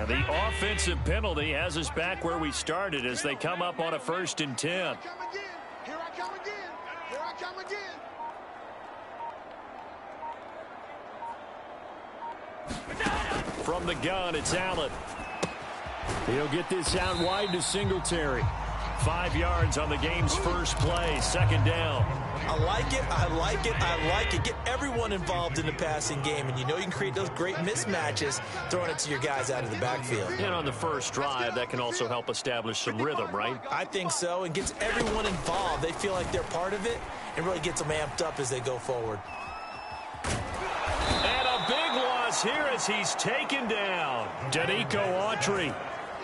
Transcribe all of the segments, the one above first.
And the offensive penalty has us back where we started as they come up on a 1st and 10. Here I come again. Here I come again. From the gun, it's Allen. He'll get this out wide to Singletary. 5 yards on the game's first play, 2nd down. I like it, I like it, I like it. Get everyone involved in the passing game, and you know you can create those great mismatches throwing it to your guys out of the backfield. And on the first drive, that can also help establish some rhythm, right? I think so, and gets everyone involved. They feel like they're part of it, and really gets them amped up as they go forward. And a big loss here as he's taken down. Danico Autry.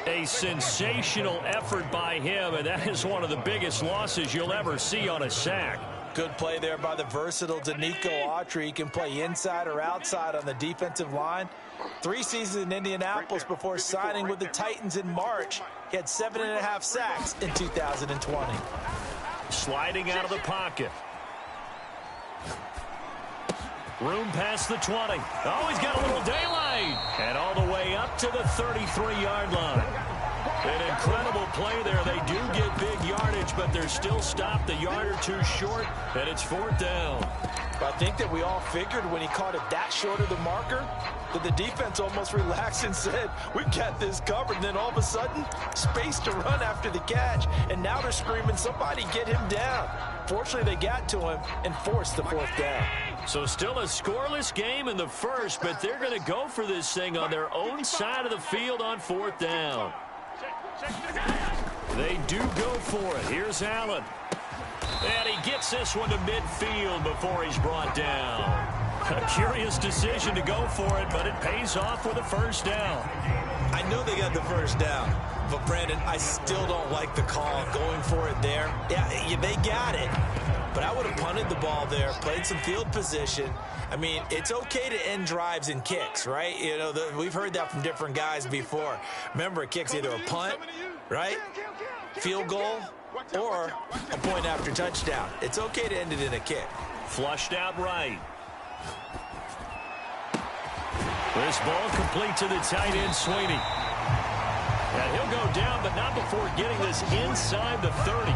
A sensational effort by him, and that is one of the biggest losses you'll ever see on a sack. Good play there by the versatile Danico Autry. He can play inside or outside on the defensive line. 3 seasons in Indianapolis before signing with the Titans in March. He had 7.5 sacks in 2020. Sliding out of the pocket. Room past the 20. Oh, he's got a little daylight. And all the way up to the 33-yard line. An incredible play there. They do get big yardage, but they're still stopped a yard or two short, and it's 4th down. I think that we all figured when he caught it that short of the marker that the defense almost relaxed and said, we've got this covered. And then all of a sudden, space to run after the catch. And now they're screaming, somebody get him down. Fortunately, they got to him and forced the 4th down. So still a scoreless game in the first, but they're going to go for this thing on their own side of the field on 4th down. They do go for it. Here's Allen. And he gets this one to midfield before he's brought down. A curious decision to go for it, but it pays off with a 1st down. I know they got the 1st down, but Brandon, I still don't like the call going for it there. Yeah, they got it. But I would have punted the ball there, played some field position. I mean, it's okay to end drives and kicks, right? You know, we've heard that from different guys before. Remember, a kick's either a punt, right, field goal, or a point after touchdown. It's okay to end it in a kick. Flushed out right. This ball complete to the tight end, Sweeney. And he'll go down, but not before getting this inside the 30.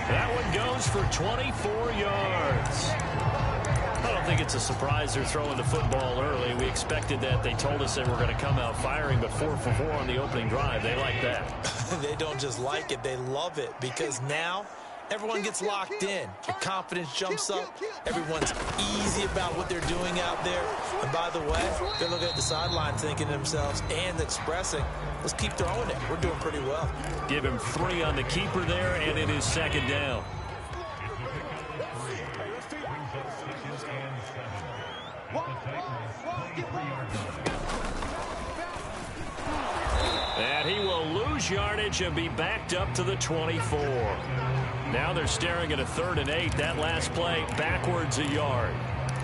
That one goes for 24 yards. I don't think it's a surprise they're throwing the football early. We expected that. They told us they were going to come out firing, but 4 for 4 on the opening drive. They like that. They don't just like it. They love it because now everyone gets locked in. Their confidence jumps up. Everyone's easy about what they're doing out there. And by the way, they're looking at the sideline thinking to themselves and expressing, let's keep throwing it. We're doing pretty well. Give him 3 on the keeper there, and it is 2nd down. And he will lose yardage and be backed up to the 24. Now they're staring at a 3rd and 8. That last play backwards a yard.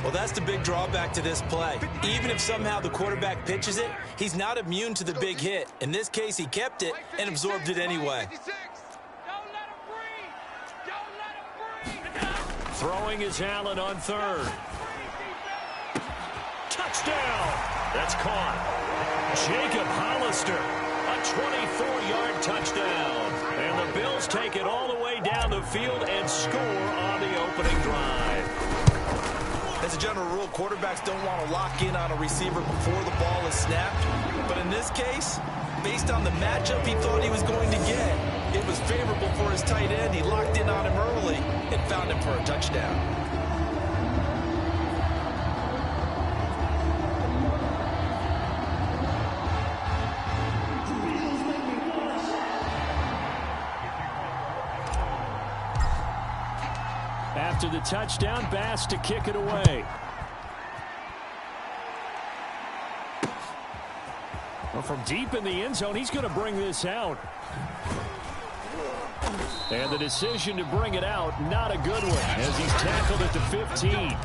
Well, that's the big drawback to this play. Even if somehow the quarterback pitches it, he's not immune to the big hit. In this case, he kept it and absorbed it anyway. Throwing is Allen on 3rd. Touchdown. That's caught. Jacob Hollister, a 24-yard touchdown. And the Bills take it all the way down the field and score on the opening drive. As a general rule, quarterbacks don't want to lock in on a receiver before the ball is snapped. But in this case, based on the matchup he thought he was going to get, it was favorable for his tight end. He locked in on him early and found him for a touchdown. After the touchdown, Bass to kick it away. Well, from deep in the end zone, he's going to bring this out. And the decision to bring it out, not a good one, as he's tackled at the 15.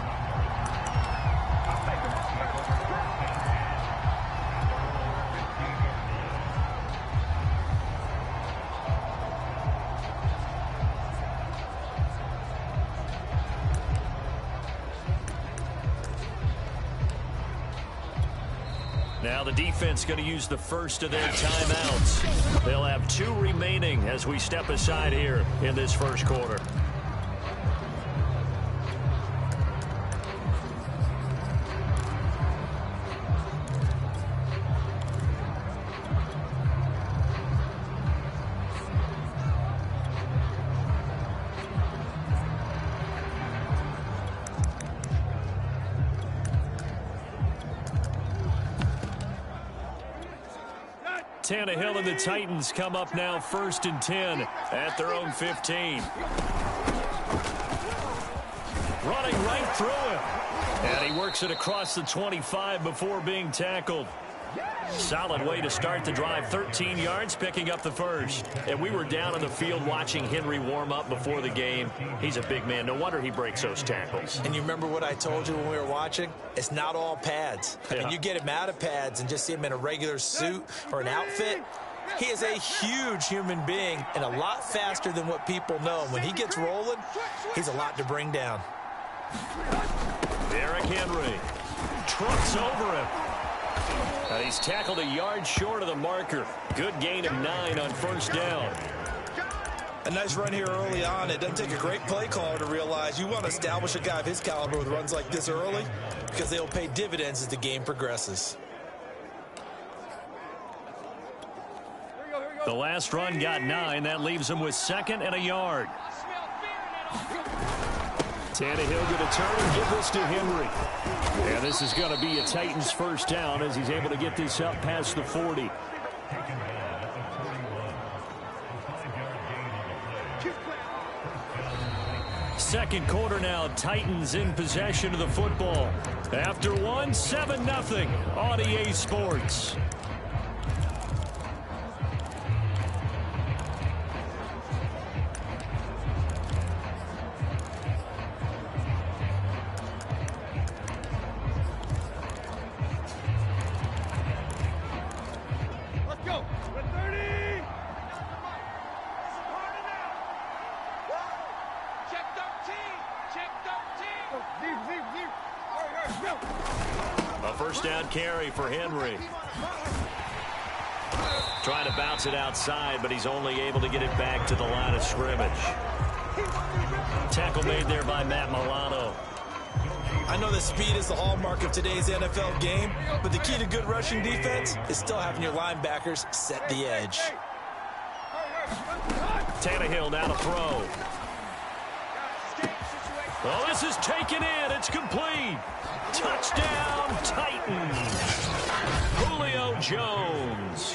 Now the defense going to use the first of their timeouts. They'll have 2 remaining as we step aside here in this first quarter. Tannehill and the Titans come up now 1st and 10 at their own 15. Running right through him. And he works it across the 25 before being tackled. Solid way to start the drive. 13 yards, picking up the first. And we were down on the field watching Henry warm up before the game. He's a big man. No wonder he breaks those tackles. And you remember what I told you when we were watching? It's not all pads. I mean, you get him out of pads and just see him in a regular suit or an outfit. He is a huge human being and a lot faster than what people know. And when he gets rolling, he's a lot to bring down. Derrick Henry trucks over him. And he's tackled a yard short of the marker. Good gain of 9 on first down. A nice run here early on. It doesn't take a great play caller to realize you want to establish a guy of his caliber with runs like this early because they'll pay dividends as the game progresses. The last run got 9. That leaves him with 2nd and a yard. Tannehill going to turn and give this to Henry. And this is going to be a Titans first down as he's able to get this up past the 40. Second quarter now, Titans in possession of the football. After one, 7-0 on EA Sports. Carry for Henry. Trying to bounce it outside, but he's only able to get it back to the line of scrimmage. Tackle made there by Matt Milano. I know that speed is the hallmark of today's NFL game, but the key to good rushing defense is still having your linebackers set the edge. Tannehill now to throw. Oh, this is taken in. It's complete. Touchdown, Titans. Julio Jones,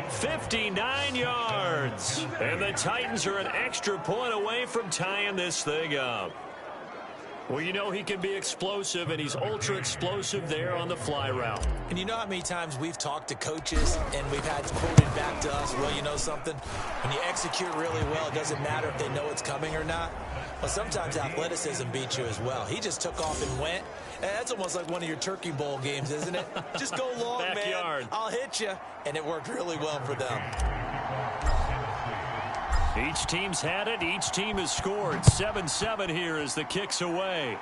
59 yards. And the Titans are an extra point away from tying this thing up. Well, you know he can be explosive, and he's ultra-explosive there on the fly route. And you know how many times we've talked to coaches and we've had quoted back to us, well, you know something? When you execute really well, it doesn't matter if they know it's coming or not. Well, sometimes athleticism beats you as well. He just took off and went. That's almost like one of your Turkey Bowl games, isn't it? Just go long, Backyard. Man. I'll hit you. And it worked really well for them. Each team's had it. Each team has scored. 7-7 here as the kick's away.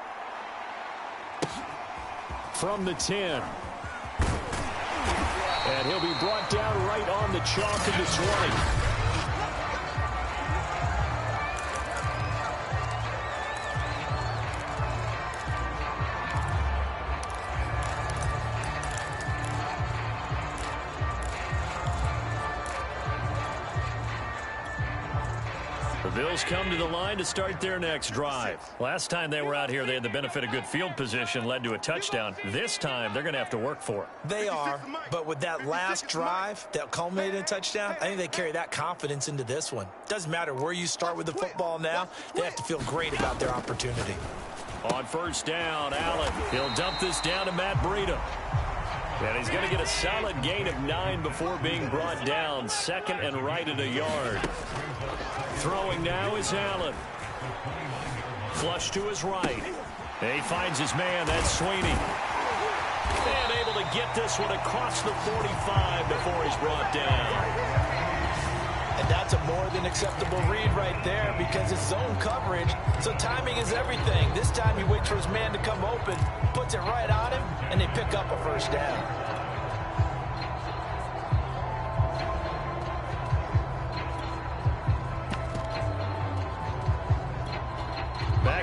From the 10. And he'll be brought down right on the chalk of the 20. The Bills come to the line to start their next drive. Last time they were out here, they had the benefit of good field position, led to a touchdown. This time, they're going to have to work for it. They are, but with that last drive that culminated in a touchdown, I think they carry that confidence into this one. Doesn't matter where you start with the football now, they have to feel great about their opportunity. On first down, Allen. He'll dump this down to Matt Breida. And he's going to get a solid gain of 9 before being brought down. 2nd and right at a yard. Throwing now is Allen. Flush to his right. And he finds his man. That's Sweeney. And able to get this one across the 45 before he's brought down. And that's a more than acceptable read right there because it's zone coverage, so timing is everything. This time he waits for his man to come open, puts it right on him, and they pick up a first down.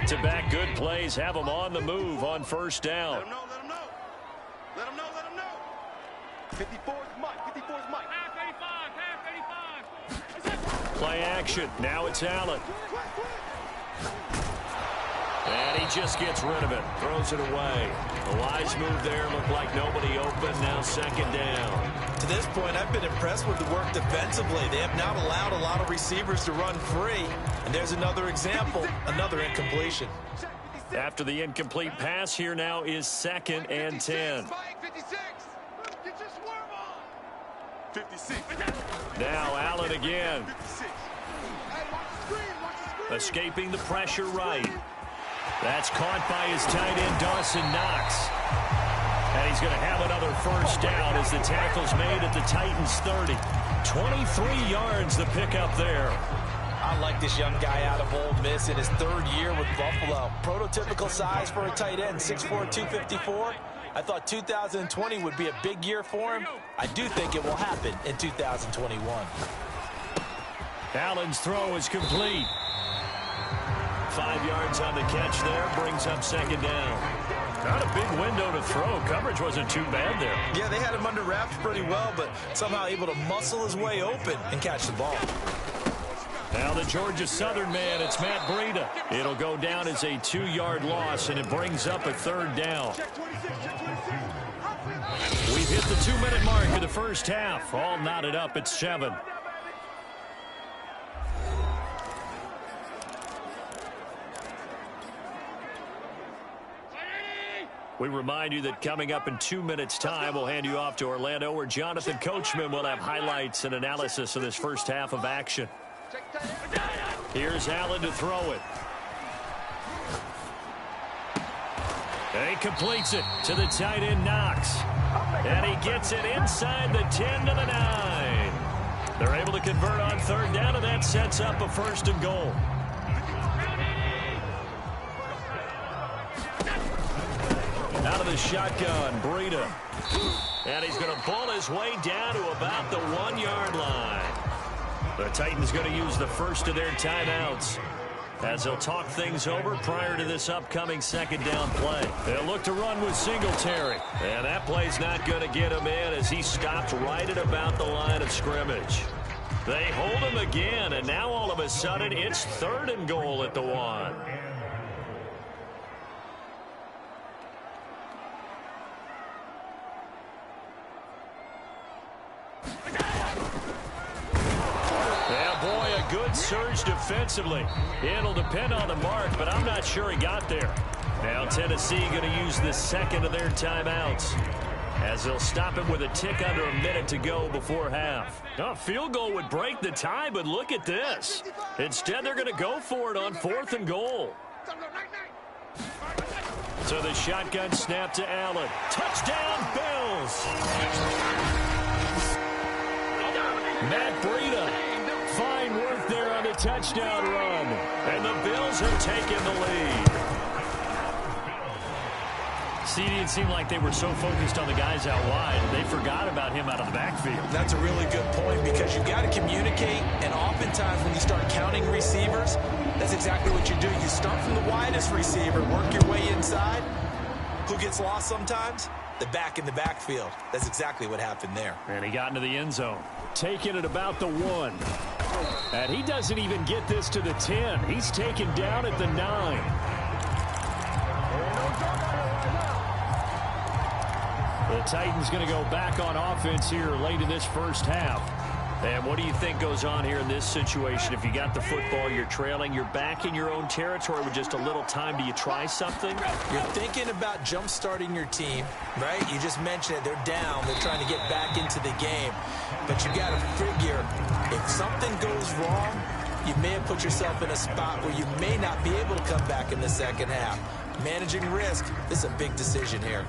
Back-to-back good plays have them on the move on first down. Let him know, let him know. Let him know, let him know. 54's Mike, 54's Mike. Half 85. Play action. Now it's Allen. And he just gets rid of it. Throws it away. A wise move there. Looked like nobody open. Now second down. To this point, I've been impressed with the work defensively. They have not allowed a lot of receivers to run free. And there's another example, another incompletion. After the incomplete pass, here now is 2nd and 10. 56. Now Allen again. Escaping the pressure right. That's caught by his tight end, Dawson Knox. And he's going to have another first down as the tackle's made at the Titans' 30. 23 yards the pickup there. I like this young guy out of Ole Miss in his 3rd year with Buffalo. Prototypical size for a tight end, 6'4", 254. I thought 2020 would be a big year for him. I do think it will happen in 2021. Allen's throw is complete. 5 yards on the catch there, brings up second down. Not a big window to throw. Coverage wasn't too bad there. Yeah, they had him under wraps pretty well, but somehow able to muscle his way open and catch the ball. Now the Georgia Southern man, it's Matt Breida. It'll go down as a 2-yard loss, and it brings up a 3rd down. We've hit the 2-minute mark of the first half. All knotted up at 7. We remind you that coming up in 2 minutes' time, we'll hand you off to Orlando, where Jonathan Coachman will have highlights and analysis of this first half of action. Here's Allen to throw it. And he completes it to the tight end, Knox. And he gets it inside the 10 to the 9. They're able to convert on 3rd down, and that sets up a 1st and goal. Out of the shotgun, Breida. And he's going to pull his way down to about the 1-yard line. The Titans going to use the first of their timeouts as they'll talk things over prior to this upcoming 2nd down play. They'll look to run with Singletary. And that play's not going to get him in as he stopped right at about the line of scrimmage. They hold him again, and now all of a sudden it's 3rd and goal at the 1. Good surge defensively. It'll depend on the mark, but I'm not sure he got there. Now Tennessee going to use the 2nd of their timeouts as they'll stop it with a tick under a minute to go before half. A field goal would break the tie, but look at this. Instead, they're going to go for it on 4th and goal. So the shotgun snap to Allen. Touchdown, Bills. Matt Breida. Fine work there on the touchdown run. And the Bills have taken the lead. See, it seemed like they were so focused on the guys out wide, they forgot about him out of the backfield. That's a really good point because you've got to communicate, and oftentimes when you start counting receivers, that's exactly what you do. You start from the widest receiver, work your way inside. Who gets lost sometimes? The back in the backfield. That's exactly what happened there. And he got into the end zone. Taking it about the 1. And he doesn't even get this to the 10. He's taken down at the 9. The Titans going to go back on offense here late in this first half. And what do you think goes on here in this situation? If you got the football, you're trailing, you're back in your own territory with just a little time. Do you try something? You're thinking about jump-starting your team, right? You just mentioned it. They're down. They're trying to get back into the game. But you got to figure, if something goes wrong, you may have put yourself in a spot where you may not be able to come back in the second half. Managing risk, this is a big decision here.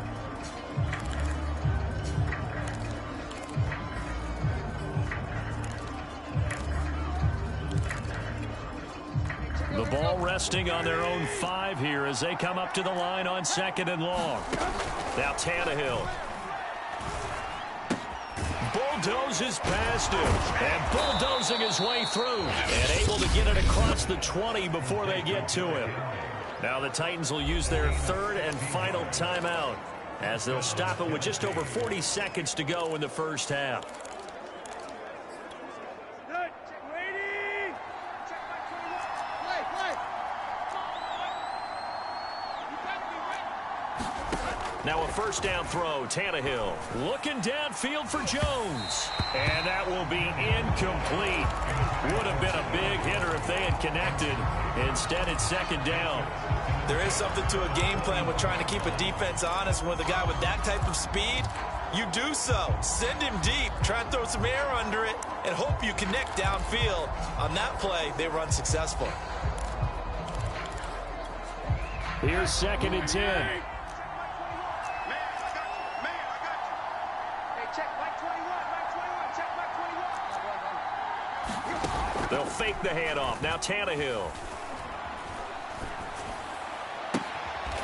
The ball resting on their own 5 here as they come up to the line on 2nd and long. Now Tannehill. Bulldozes past him. And bulldozing his way through. And able to get it across the 20 before they get to him. Now the Titans will use their third and final timeout as they'll stop it with just over 40 seconds to go in the first half. Now a first down throw, Tannehill looking downfield for Jones. And that will be incomplete. Would have been a big hitter if they had connected. Instead, it's second down. There is something to a game plan with trying to keep a defense honest. With a guy with that type of speed, you do so. Send him deep, try and throw some air under it, and hope you connect downfield. On that play, they run successful. Here's second and 10. They'll fake the handoff. Now Tannehill.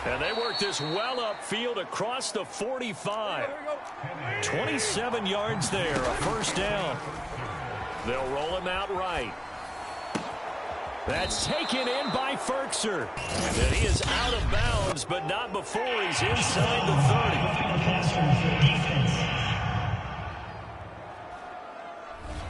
And they work this well upfield across the 45. 27 yards there, a first down. They'll roll him out right. That's taken in by Ferkser. And he is out of bounds, but not before he's inside the 30.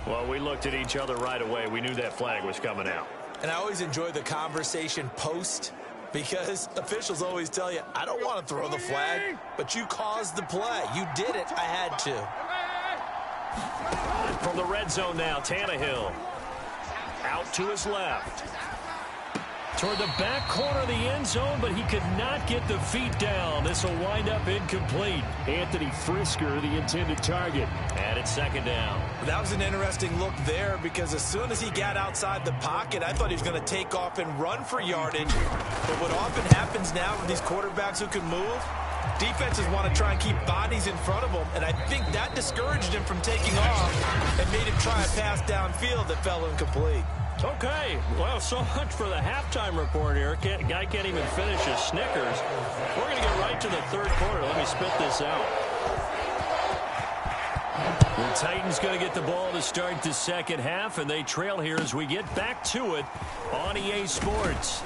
Well, we looked at each other right away. We knew that flag was coming out. And I always enjoy the conversation post, because officials always tell you, I don't want to throw the flag, but you caused the play. You did it. I had to. From the red zone now, Tannehill. Out to his left. Toward the back corner of the end zone, but he could not get the feet down. This will wind up incomplete. Anthony Frisker, the intended target. And it's second down. That was an interesting look there, because as soon as he got outside the pocket, I thought he was going to take off and run for yardage. But what often happens now with these quarterbacks who can move, defenses want to try and keep bodies in front of them, and I think that discouraged him from taking off and made him try a pass downfield that fell incomplete. Okay, well, so much for the halftime report here. Guy can't even finish his Snickers. We're going to get right to the third quarter. Let me spit this out. The Titans going to get the ball to start the second half, and they trail here as we get back to it on EA Sports.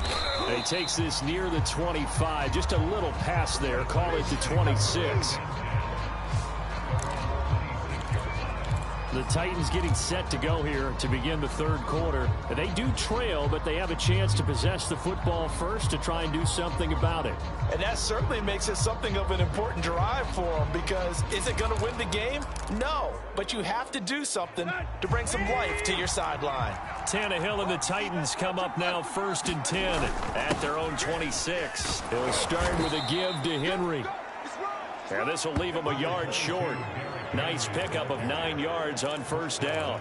He takes this near the 25. Just a little pass there. Call it the 26. The Titans getting set to go here to begin the third quarter. They do trail, but they have a chance to possess the football first to try and do something about it. And that certainly makes it something of an important drive for them, because is it going to win the game? No, but you have to do something to bring some life to your sideline. Tannehill and the Titans come up now first and 10 at their own 26. They'll start with a give to Henry. And this will leave them a yard short. Nice pickup of 9 yards on first down.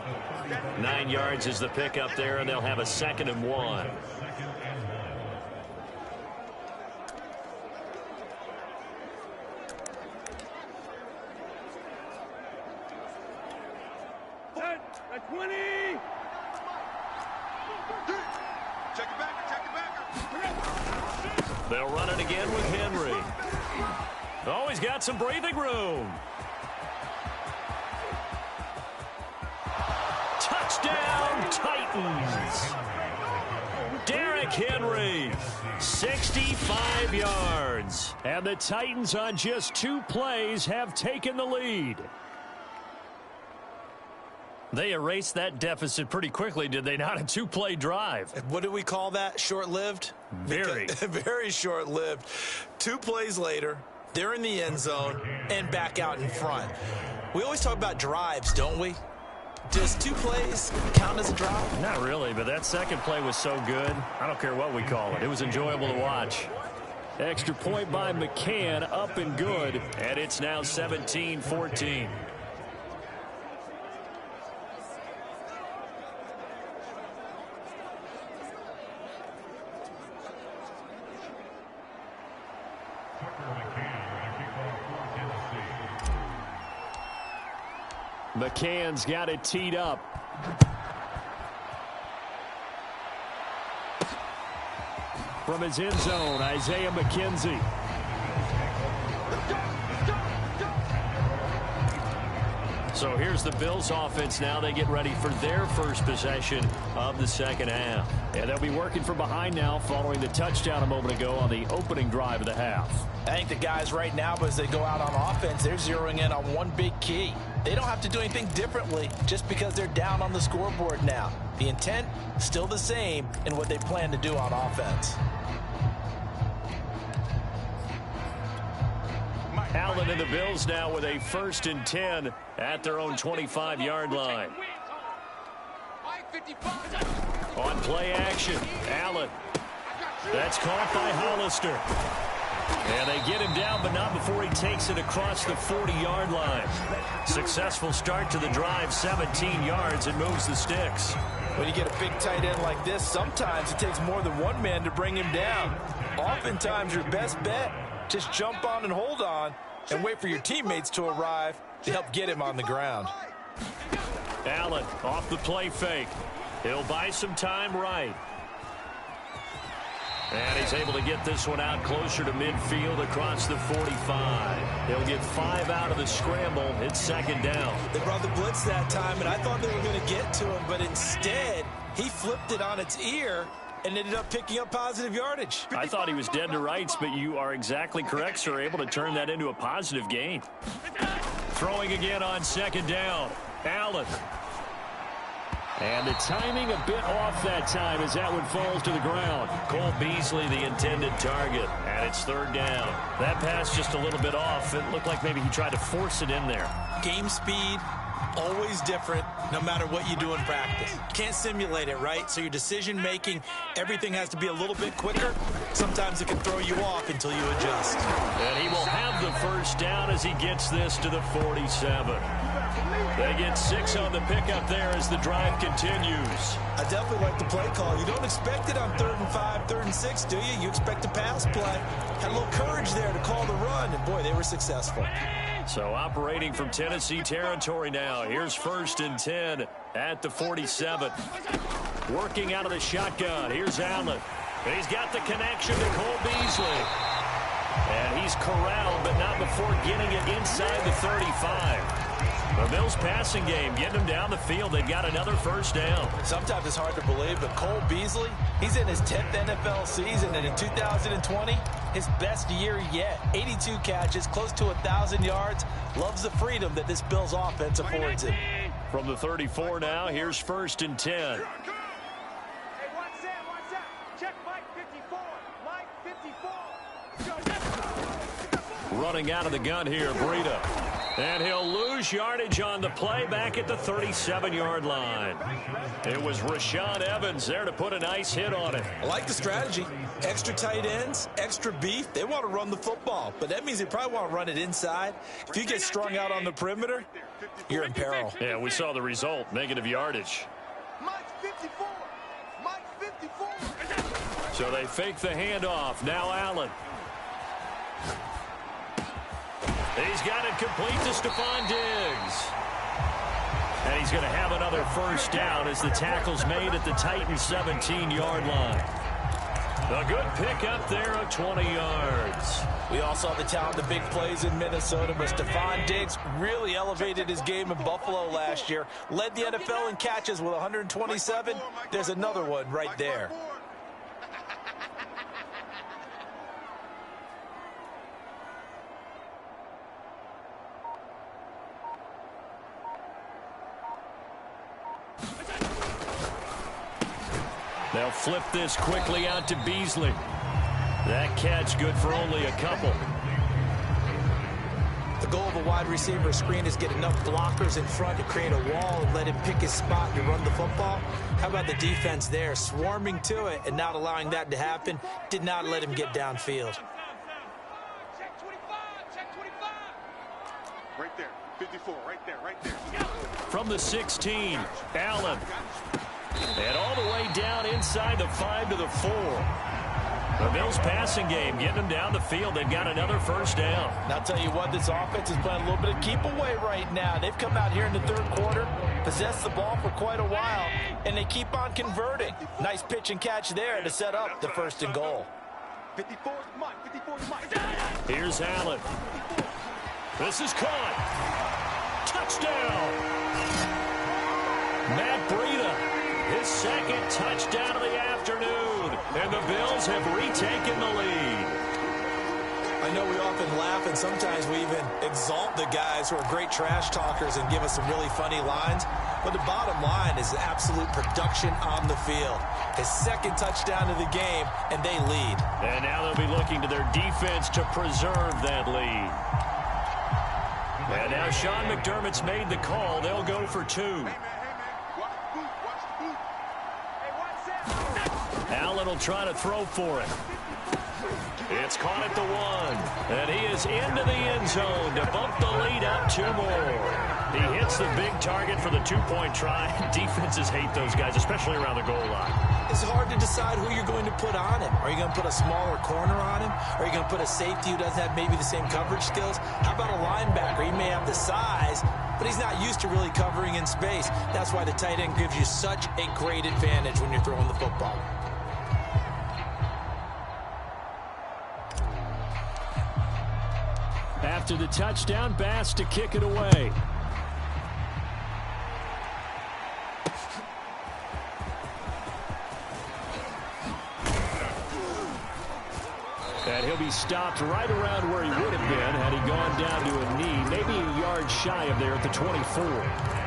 9 yards is the pickup there, and they'll have a second and 1. They'll run it again with Henry. Oh, he's got some breathing room. Touchdown, Titans. Derrick Henry, 65 yards. And the Titans on just 2 plays have taken the lead. They erased that deficit pretty quickly, did they not? A 2-play drive. What do we call that? Short-lived? Very. Very short-lived. 2 plays later, they're in the end zone and back out in front. We always talk about drives, don't we? Does 2 plays count as a drive? Not really, but that second play was so good. I don't care what we call it. It was enjoyable to watch. Extra point by McCann, up and good, and it's now 17-14. McCann's got it teed up. From his end zone, Isaiah McKenzie. So here's the Bills offense now. They get ready for their first possession of the second half. And they'll be working from behind now following the touchdown a moment ago on the opening drive of the half. I think the guys right now, as they go out on offense, they're zeroing in on one big key. They don't have to do anything differently just because they're down on the scoreboard now. The intent, still the same in what they plan to do on offense. Allen and the Bills now with a 1st and 10 at their own 25-yard line. On play action, Allen. That's caught by Hollister. And they get him down, but not before he takes it across the 40-yard line. Successful start to the drive, 17 yards, and moves the sticks. When you get a big tight end like this, sometimes it takes more than one man to bring him down. Oftentimes, your best bet, just jump on and hold on and wait for your teammates to arrive to help get him on the ground. Allen off the play fake. He'll buy some time right. And he's able to get this one out closer to midfield across the 45. He'll get 5 out of the scramble. It's 2nd down. They brought the blitz that time, and I thought they were going to get to him, but instead, he flipped it on its ear and ended up picking up positive yardage. I thought he was dead to rights, but you are exactly correct, sir. Able to turn that into a positive gain. Throwing again on 2nd down. Allen. And the timing a bit off that time as that one falls to the ground. Cole Beasley, the intended target, and it's 3rd down. That pass just a little bit off. It looked like maybe he tried to force it in there. Game speed, always different, no matter what you do in practice. You can't simulate it, right? So your decision-making, everything has to be a little bit quicker. Sometimes it can throw you off until you adjust. And he will have the 1st down as he gets this to the 47. They get 6 on the pickup there as the drive continues. I definitely like the play call. You don't expect it on 3rd and 5, 3rd and 6, do you? You expect a pass play. Had a little courage there to call the run, and boy, they were successful. So operating from Tennessee territory now. Here's 1st and 10 at the 47. Working out of the shotgun. Here's Allen. And he's got the connection to Cole Beasley. And he's corralled, but not before getting it inside the 35. The Bills passing game, getting him down the field. They've got another 1st down. Sometimes it's hard to believe, but Cole Beasley, he's in his 10th NFL season, and in 2020, his best year yet. 82 catches, close to 1,000 yards. Loves the freedom that this Bills offense affords him. From the 34 now, here's 1st and 10. Hey, watch that. Check Mike 54. Mike 54. Running out of the gun here, Breida. And he'll lose yardage on the play back at the 37-yard line. It was Rashaan Evans there to put a nice hit on it. I like the strategy. Extra tight ends, extra beef. They want to run the football, but that means they probably want to run it inside. If you get strung out on the perimeter, you're in peril. Yeah, we saw the result, negative yardage. Mike 54. Mike 54. So they fake the handoff. Now Allen. He's got it complete to Stephon Diggs. And he's going to have another 1st down as the tackle's made at the Titans' 17-yard line. A good pickup there of 20 yards. We all saw the talent, the big plays in Minnesota, but Stephon Diggs really elevated his game in Buffalo last year. Led the NFL in catches with 127. There's another one right there. They'll flip this quickly out to Beasley. That catch good for only a couple. The goal of a wide receiver screen is get enough blockers in front to create a wall and let him pick his spot to run the football. How about the defense there, swarming to it and not allowing that to happen? Did not let him get downfield. Check 25. Check 25. Right there. 54. Right there. From the 16, Allen. And all the way down inside the 5 to the 4. The Bills passing game, getting them down the field. They've got another 1st down. And I'll tell you what, this offense is playing a little bit of keep away right now. They've come out here in the 3rd quarter, possessed the ball for quite a while, and they keep on converting. Nice pitch and catch there to set up the 1st and goal. 54 is Mike. 54 is Mike. Here's Allen. This is caught. touchdown. Matt Breida, his second touchdown of the afternoon. And the Bills have retaken the lead. I know we often laugh, and sometimes we even exalt the guys who are great trash talkers and give us some really funny lines. But the bottom line is absolute production on the field. His second touchdown of the game, and they lead. And now they'll be looking to their defense to preserve that lead. And now Sean McDermott's made the call. They'll go for two. Allen will try to throw for it. It's caught at the 1. And he is into the end zone to bump the lead up 2 more. He hits the big target for the 2-point try. Defenses hate those guys, especially around the goal line. It's hard to decide who you're going to put on him. Are you going to put a smaller corner on him? Are you going to put a safety who doesn't have maybe the same coverage skills? How about a linebacker? He may have the size, but he's not used to really covering in space. That's why the tight end gives you such a great advantage when you're throwing the football. After the touchdown, Bass to kick it away. And he'll be stopped right around where he would have been had he gone down to a knee, maybe a yard shy of there at the 24.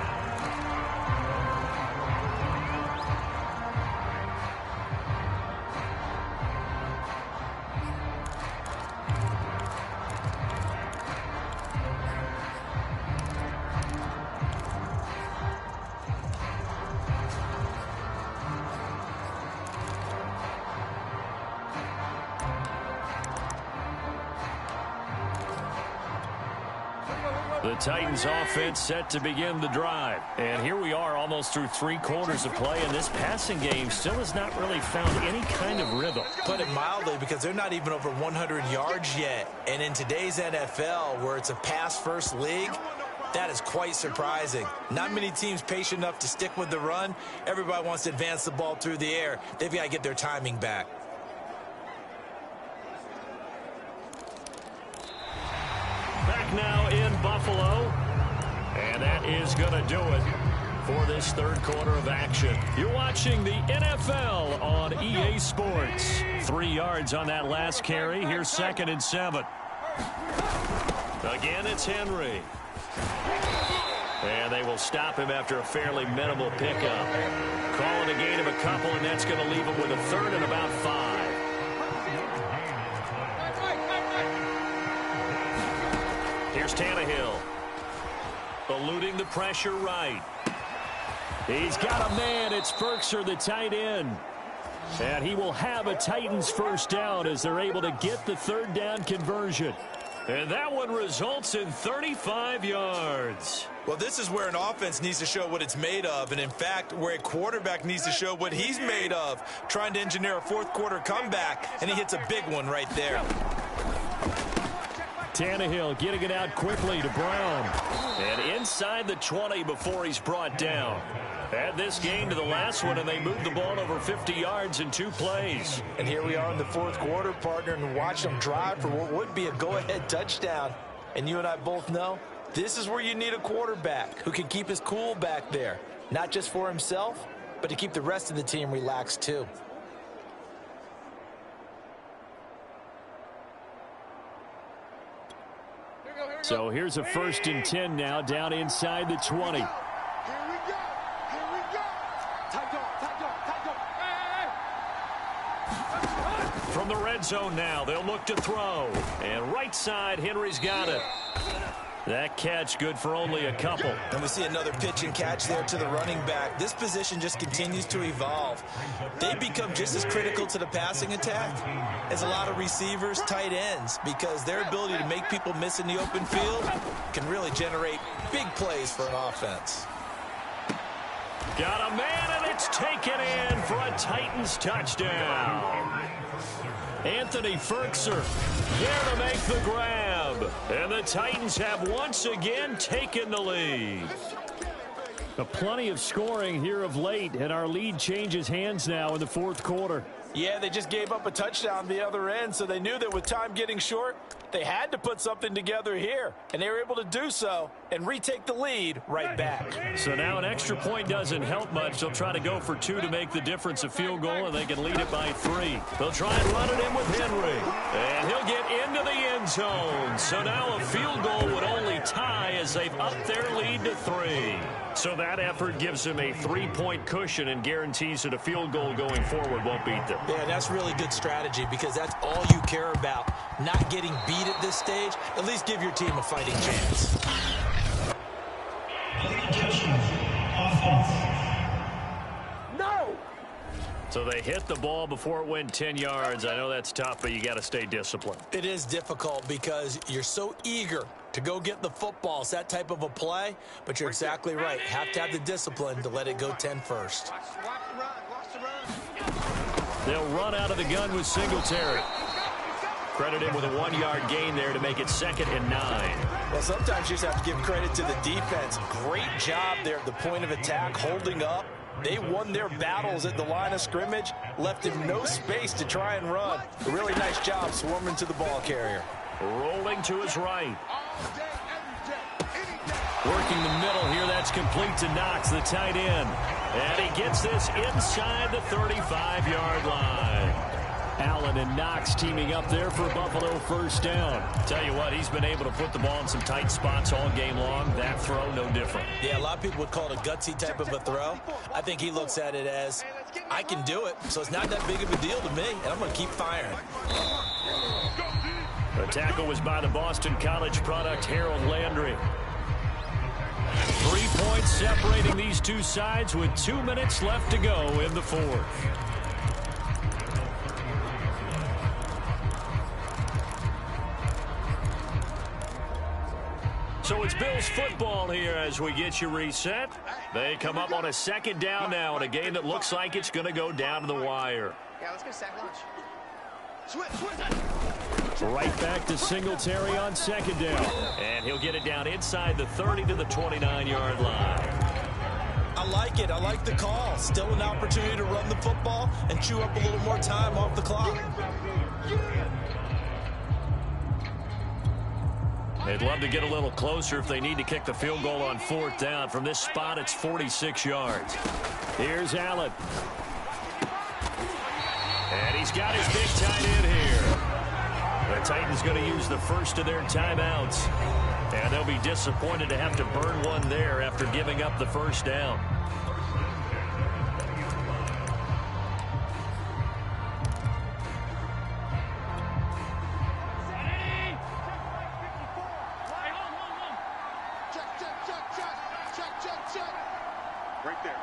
The Titans offense set to begin the drive. And here we are almost through 3 quarters of play, and this passing game still has not really found any kind of rhythm. Put it mildly, because they're not even over 100 yards yet. And in today's NFL, where it's a pass-first league, that is quite surprising. Not many teams patient enough to stick with the run. Everybody wants to advance the ball through the air. They've got to get their timing back. Back now in Buffalo. And that is going to do it for this third quarter of action. You're watching the NFL on EA Sports. 3 yards on that last carry. Here's 2nd and 7. Again, it's Henry. And they will stop him after a fairly minimal pickup. Calling a gain of a couple, and that's going to leave him with a 3rd and about 5. Here's Tannehill. Eluding the pressure right. He's got a man. It's Firkser, the tight end. And he will have a Titans first down as they're able to get the 3rd down conversion. And that one results in 35 yards. Well, this is where an offense needs to show what it's made of. And, in fact, where a quarterback needs to show what he's made of. Trying to engineer a 4th quarter comeback, and he hits a big one right there. Tannehill getting it out quickly to Brown. And inside the 20 before he's brought down. Add this game to the last one, and they moved the ball over 50 yards in 2 plays. And here we are in the 4th quarter, partner, and watch them drive for what would be a go-ahead touchdown. And you and I both know this is where you need a quarterback who can keep his cool back there. Not just for himself, but to keep the rest of the team relaxed too. So here's a 1st and 10 now down inside the 20. Here we go. Here we go. Tight dog, tight dog, tight dog. From the red zone now, they'll look to throw. And right side, Henry's got it. That catch good for only a couple. And we see another pitch and catch there to the running back. This position just continues to evolve. They become just as critical to the passing attack as a lot of receivers, tight ends, because their ability to make people miss in the open field can really generate big plays for an offense. Got a man, and it's taken in for a Titans touchdown. Anthony Firkser there to make the grab. And the Titans have once again taken the lead. Plenty of scoring here of late, and our lead changes hands now in the 4th quarter. Yeah, they just gave up a touchdown the other end, so they knew that with time getting short, They had to put something together here, and they were able to do so and retake the lead right back. So now an extra point doesn't help much. They'll try to go for 2 to make the difference a field goal, and they can lead it by 3. They'll try and run it in with Henry, and he'll get into the end zone. So now a field goal would only tie as they've upped their lead to 3. So that effort gives them a 3-point cushion and guarantees that a field goal going forward won't beat them. Yeah, that's really good strategy because that's all you care about. Not getting beat at this stage, at least give your team a fighting chance. No! So they hit the ball before it went 10 yards. I know that's tough, but you got to stay disciplined. It is difficult because you're so eager to go get the football. It's that type of a play, but you're exactly right. Have to have the discipline to let it go 10 first. Watch the run. They'll run out of the gun with Singletary. Credit him with a 1-yard gain there to make it 2nd and 9. Well, sometimes you just have to give credit to the defense. Great job there at the point of attack, holding up. They won their battles at the line of scrimmage, left him no space to try and run. A really nice job swarming to the ball carrier. Rolling to his right. Working the middle here. That's complete to Knox, the tight end. And he gets this inside the 35-yard line. Allen and Knox teaming up there for Buffalo first down. Tell you what, he's been able to put the ball in some tight spots all game long. That throw, no different. Yeah, a lot of people would call it a gutsy type of a throw. I think he looks at it as, I can do it, so it's not that big of a deal to me, and I'm going to keep firing. The tackle was by the Boston College product, Harold Landry. 3 points separating these two sides with 2 minutes left to go in the fourth. So it's Bills football here as we get you reset. They come up on a 2nd down now in a game that looks like it's going to go down to the wire. Yeah, let's get a sack lunch. Right back to Singletary on 2nd down. And he'll get it down inside the 30 to the 29-yard line. I like it. I like the call. Still an opportunity to run the football and chew up a little more time off the clock. They'd love to get a little closer if they need to kick the field goal on 4th down. From this spot, it's 46 yards. Here's Allen. And he's got his big tight end here. The Titans going to use the first of their timeouts. And they'll be disappointed to have to burn one there after giving up the first down. Right there.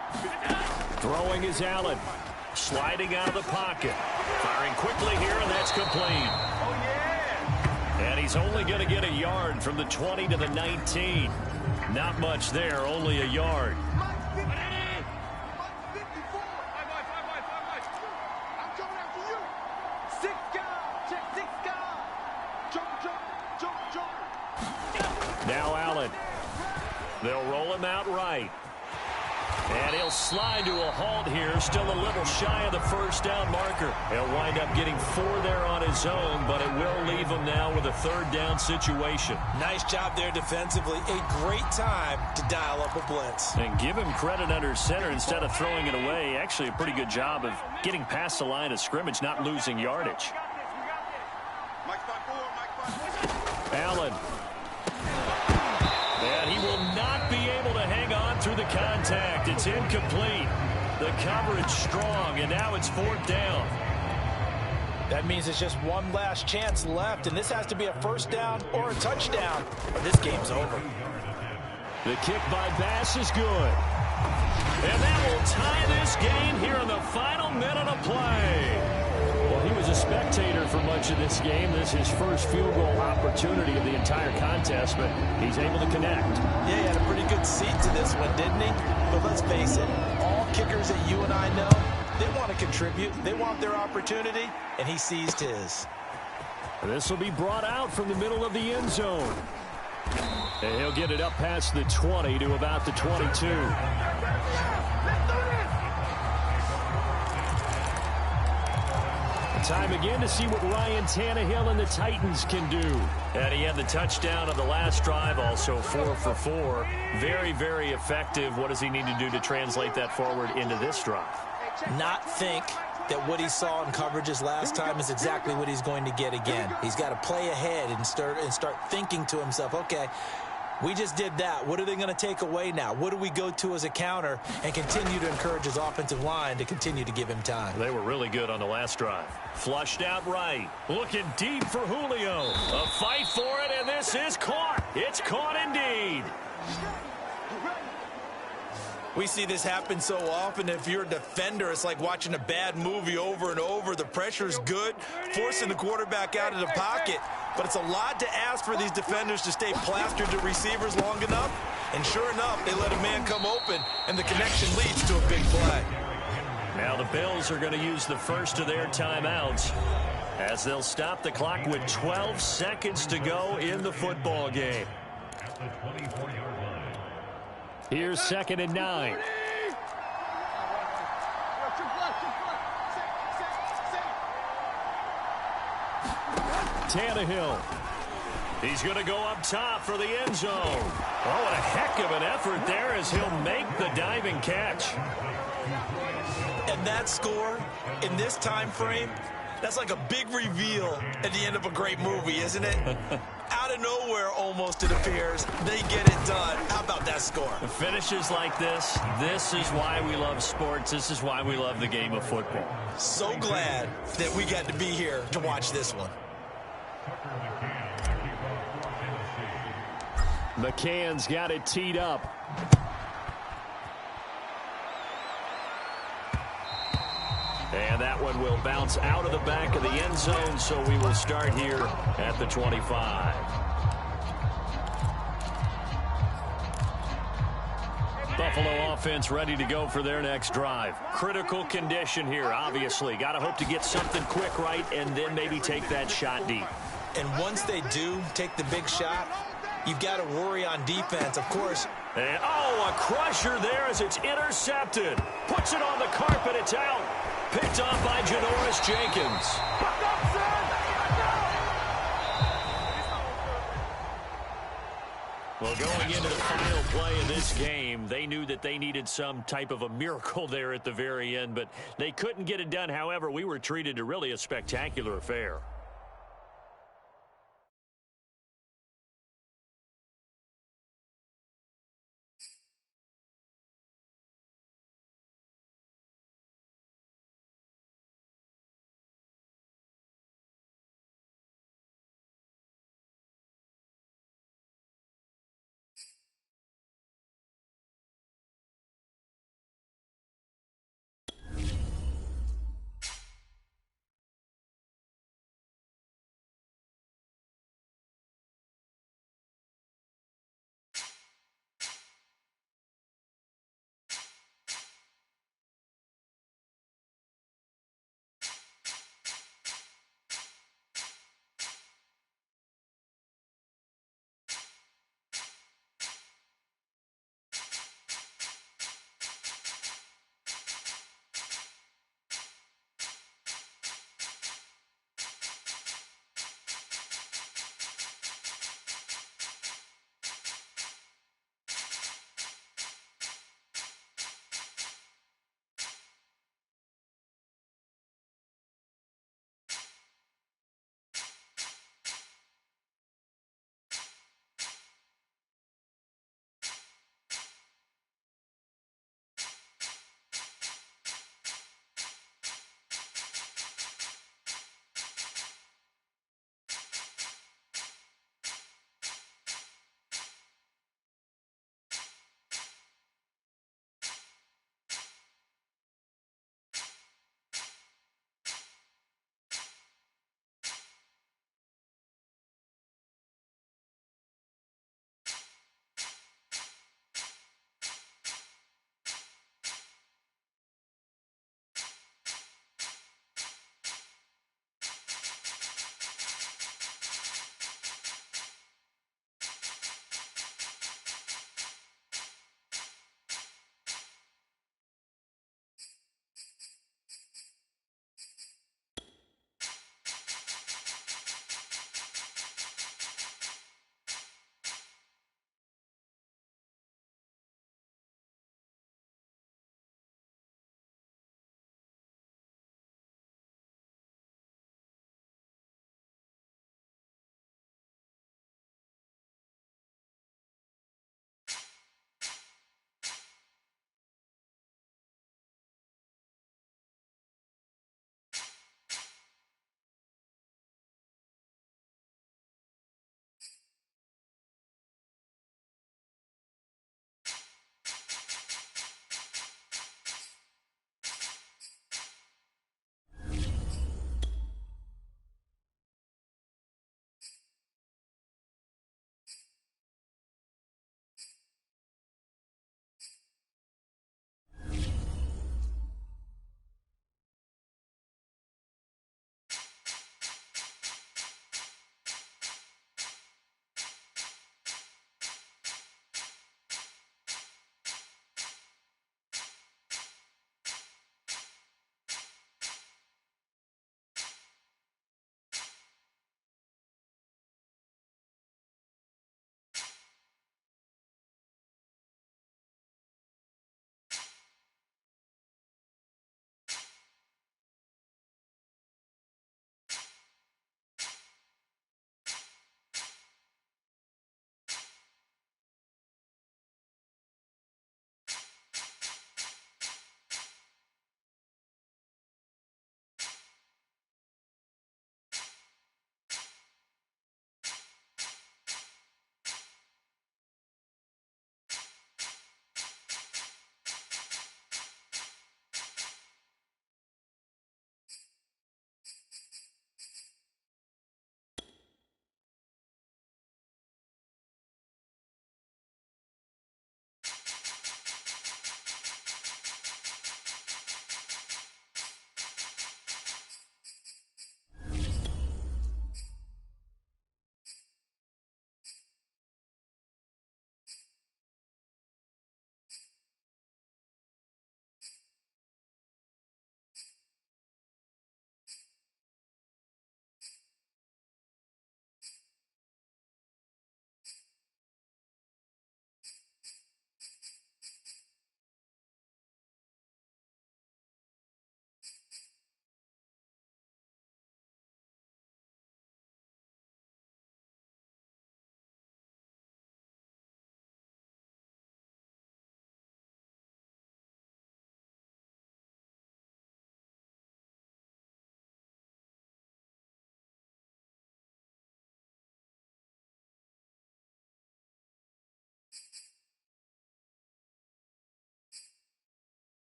Throwing is Allen. Sliding out of the pocket. Firing quickly here, and that's complete. Oh, yeah. And he's only going to get a yard from the 20 to the 19. Not much there, only a yard. Now Allen. They'll roll him out right. And he'll slide to a halt here, still a little shy of the first down marker. He'll wind up getting 4 there on his own, but it will leave him now with a 3rd down situation. Nice job there defensively. A great time to dial up a blitz. And give him credit under center instead of throwing it away. Actually a pretty good job of getting past the line of scrimmage, not losing yardage. Allen. And he will not be able to hang on through the contact. It's incomplete. The coverage strong, and now it's 4th down. That means it's just one last chance left, and this has to be a 1st down or a touchdown, or this game's over. The kick by Bass is good. And that will tie this game here in the final minute of play. Well, he was a spectator for much of this game. This is his first field goal opportunity of the entire contest, but he's able to connect. Yeah, he had a pretty good seat to this one, didn't he? But let's face it, all kickers that you and I know, they want to contribute. They want their opportunity, and he seized his. This will be brought out from the middle of the end zone. And he'll get it up past the 20 to about the 22. Time again to see what Ryan Tannehill and the Titans can do. And he had the touchdown on the last drive, also 4 for 4. Very, very effective. What does he need to do to translate that forward into this drive? Not think that what he saw in coverages last time is exactly what he's going to get again. He's got to play ahead and start thinking to himself, okay, we just did that. What are they going to take away now? What do we go to as a counter? And continue to encourage his offensive line to continue to give him time. They were really good on the last drive. Flushed out right. Looking deep for Julio. A fight for it, and this is caught. It's caught indeed. We see this happen so often. If you're a defender, it's like watching a bad movie over and over. The pressure is good, forcing the quarterback out of the pocket. But it's a lot to ask for these defenders to stay plastered to receivers long enough. And sure enough, they let a man come open, and the connection leads to a big play. Now the Bills are going to use the first of their timeouts as they'll stop the clock with 12 seconds to go in the football game. Here's 2nd and 9. Tannehill. He's going to go up top for the end zone. Oh, what a heck of an effort there as he'll make the diving catch. And that score in this time frame, that's like a big reveal at the end of a great movie, isn't it? Out of nowhere, almost, it appears, they get it done. How about that score? Finishes like this is why we love sports. This is why we love the game of football. So glad that we got to be here to watch this one. McCann's got it teed up. And that one will bounce out of the back of the end zone, so we will start here at the 25. Buffalo offense ready to go for their next drive. Critical condition here, obviously. Got to hope to get something quick right and then maybe take that shot deep. And once they do take the big shot, you've got to worry on defense, of course. And, oh, a crusher there as it's intercepted. Puts it on the carpet. It's out. Picked off by Janoris Jenkins. Well, going into the final play of this game, they knew that they needed some type of a miracle there at the very end, but they couldn't get it done. However, we were treated to really a spectacular affair.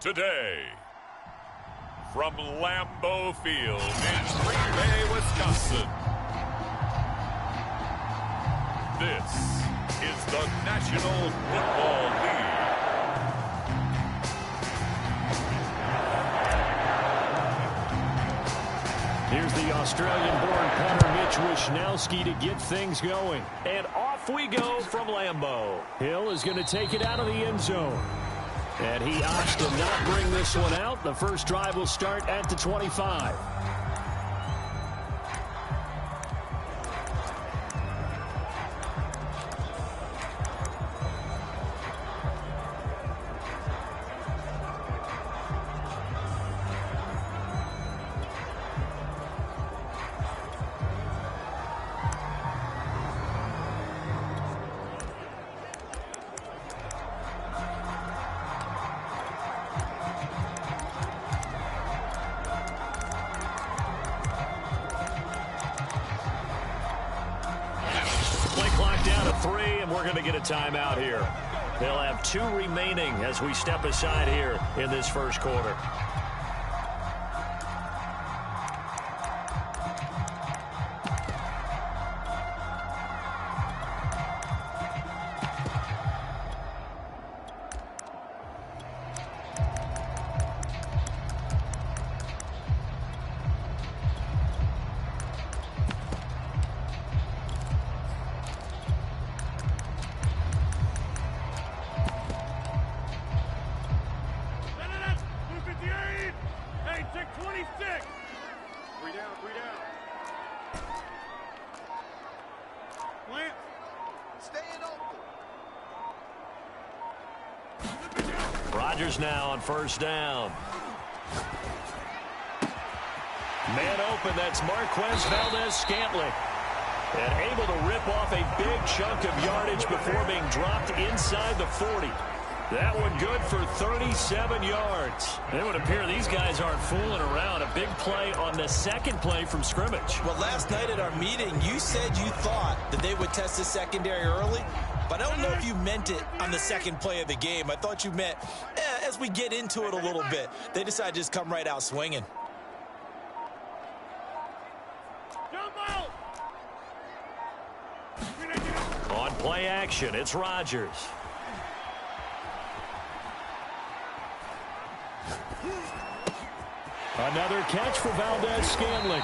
today. From Lambeau Field in Green Bay, Wisconsin. This is the National Football League. Here's the Australian-born punter Mitch Wishnowsky to get things going. And off we go from Lambeau. Hill is going to take it out of the end zone. And he opts to not bring this one out. The first drive will start at the 25. We're going to get a timeout here. They'll have 2 remaining as we step aside here in this first quarter. Rodgers now on first down. Man open, that's Marquez Valdez-Scantling. And able to rip off a big chunk of yardage before being dropped inside the 40. That one good for 37 yards. It would appear these guys aren't fooling around. A big play on the second play from scrimmage. Well, last night at our meeting, you said you thought that they would test the secondary early. But I don't know if you meant it on the second play of the game. I thought you meant, as we get into it a little bit, they decided to just come right out swinging. On play action, it's Rodgers. Another catch for Valdez-Scantling.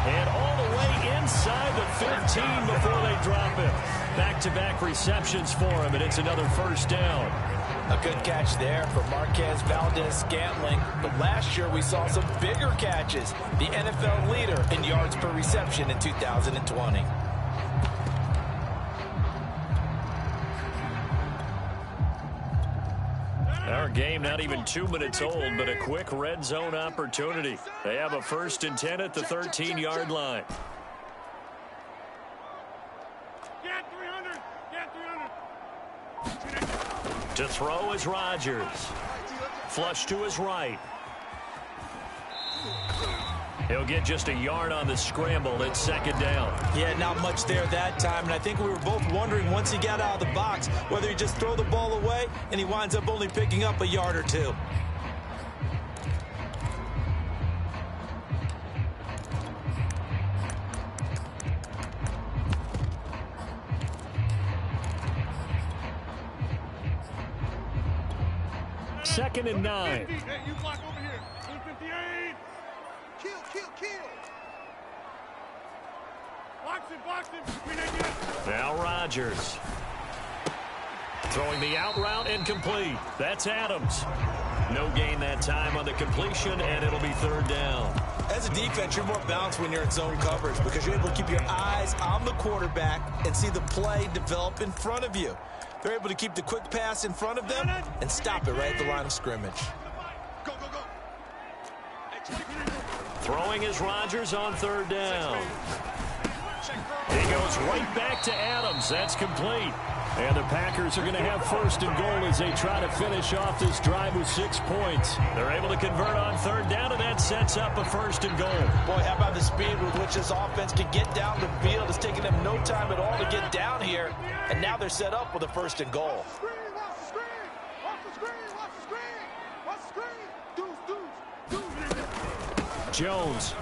And all the way inside the 15 before they drop him. Back-to-back receptions for him, and it's another first down. A good catch there for Marquez Valdez-Scantling. But last year we saw some bigger catches. The NFL leader in yards per reception in 2020. Our game not even 2 minutes old, but a quick red zone opportunity. They have a 1st and 10 at the 13-yard line. To throw is Rodgers. Flush to his right. He'll get just a yard on the scramble. It's second down. Yeah, not much there that time. And I think we were both wondering once he got out of the box whether he just throw the ball away and he winds up only picking up a yard or 2. Second and 9. Hey, you block over here. 58. Kill. Box him. Now Rodgers. Throwing the out route incomplete. That's Adams. No gain that time on the completion, and it'll be third down. As a defense, you're more balanced when you're in zone coverage because you're able to keep your eyes on the quarterback and see the play develop in front of you. They're able to keep the quick pass in front of them and stop it right at the line of scrimmage. Go. Throwing is Rodgers on third down. He goes right back to Adams. That's complete. And the Packers are going to have 1st and goal as they try to finish off this drive with 6 points. They're able to convert on third down, and that sets up a 1st and goal. Boy, how about the speed with which this offense can get down the field? It's taking them no time at all to get down here. And now they're set up with a 1st and goal. Watch the screen. Jones.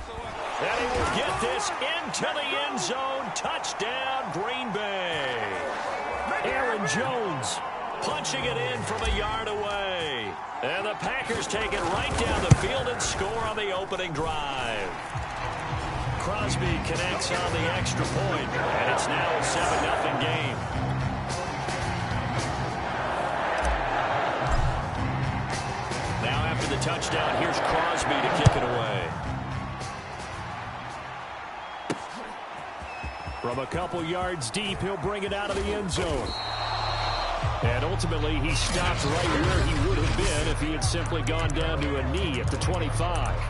And he will get this into the end zone. Touchdown, Green Bay. Aaron Jones punching it in from a yard away. And the Packers take it right down the field and score on the opening drive. Crosby connects on the extra point, and it's now a 7-0 game. Now after the touchdown, here's Crosby to kick it away. From a couple yards deep, he'll bring it out of the end zone. And ultimately, he stopped right where he would have been if he had simply gone down to a knee at the 25.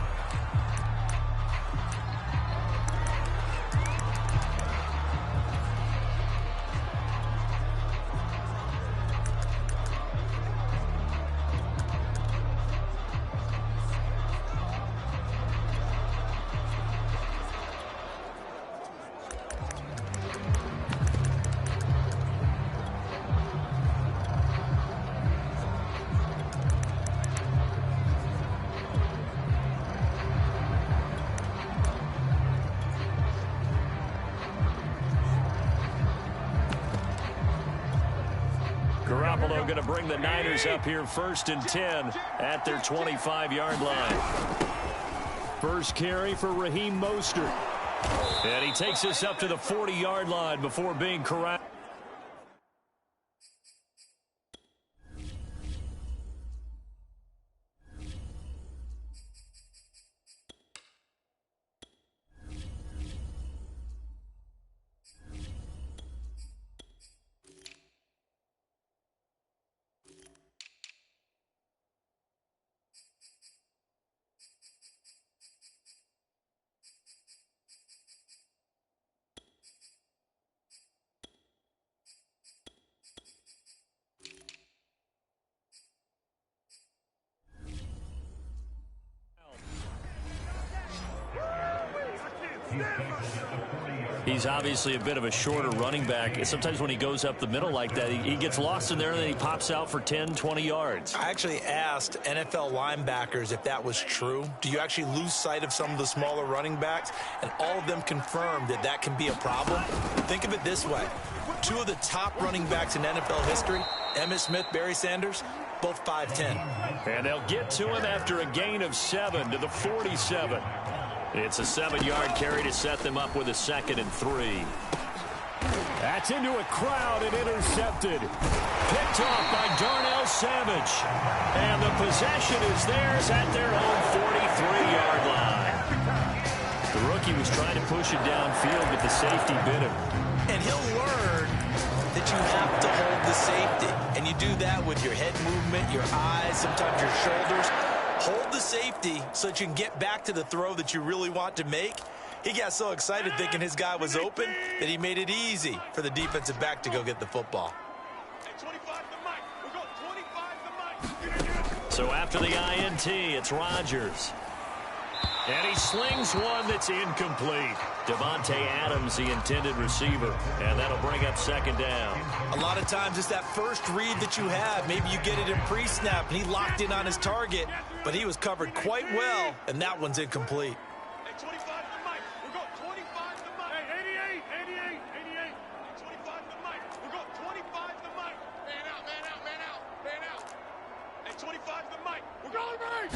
Going to bring the Niners up here 1st and 10 at their 25-yard line. First carry for Raheem Mostert. And he takes us up to the 40-yard line before being corralled. He's obviously a bit of a shorter running back. Sometimes when he goes up the middle like that, he gets lost in there and then he pops out for 10, 20 yards. I actually asked NFL linebackers if that was true. Do you actually lose sight of some of the smaller running backs? And all of them confirmed that that can be a problem. Think of it this way. Two of the top running backs in NFL history, Emmitt Smith, Barry Sanders, both 5'10". And they'll get to him after a gain of 7 to the 47. It's a 7-yard carry to set them up with a 2nd and 3. That's into a crowd and intercepted. Picked off by Darnell Savage. And the possession is theirs at their own 43-yard line. The rookie was trying to push it downfield, but the safety bit him. And he'll learn that you have to hold the safety. And you do that with your head movement, your eyes, sometimes your shoulders. Hold the safety so that you can get back to the throw that you really want to make. He got so excited thinking his guy was open that he made it easy for the defensive back to go get the football. So after the INT, it's Rodgers. And he slings one that's incomplete. Devontae Adams, the intended receiver. And that'll bring up 2nd down. A lot of times it's that first read that you have. Maybe you get it in pre-snap, and he locked in on his target, but he was covered quite well, and that one's incomplete. Hey, 25 to Mike. We're going 25 to Mike. Hey, 88. 25 to Mike. We're going 25 to Mike. Man out. Hey, 25 to Mike. We're going, baby.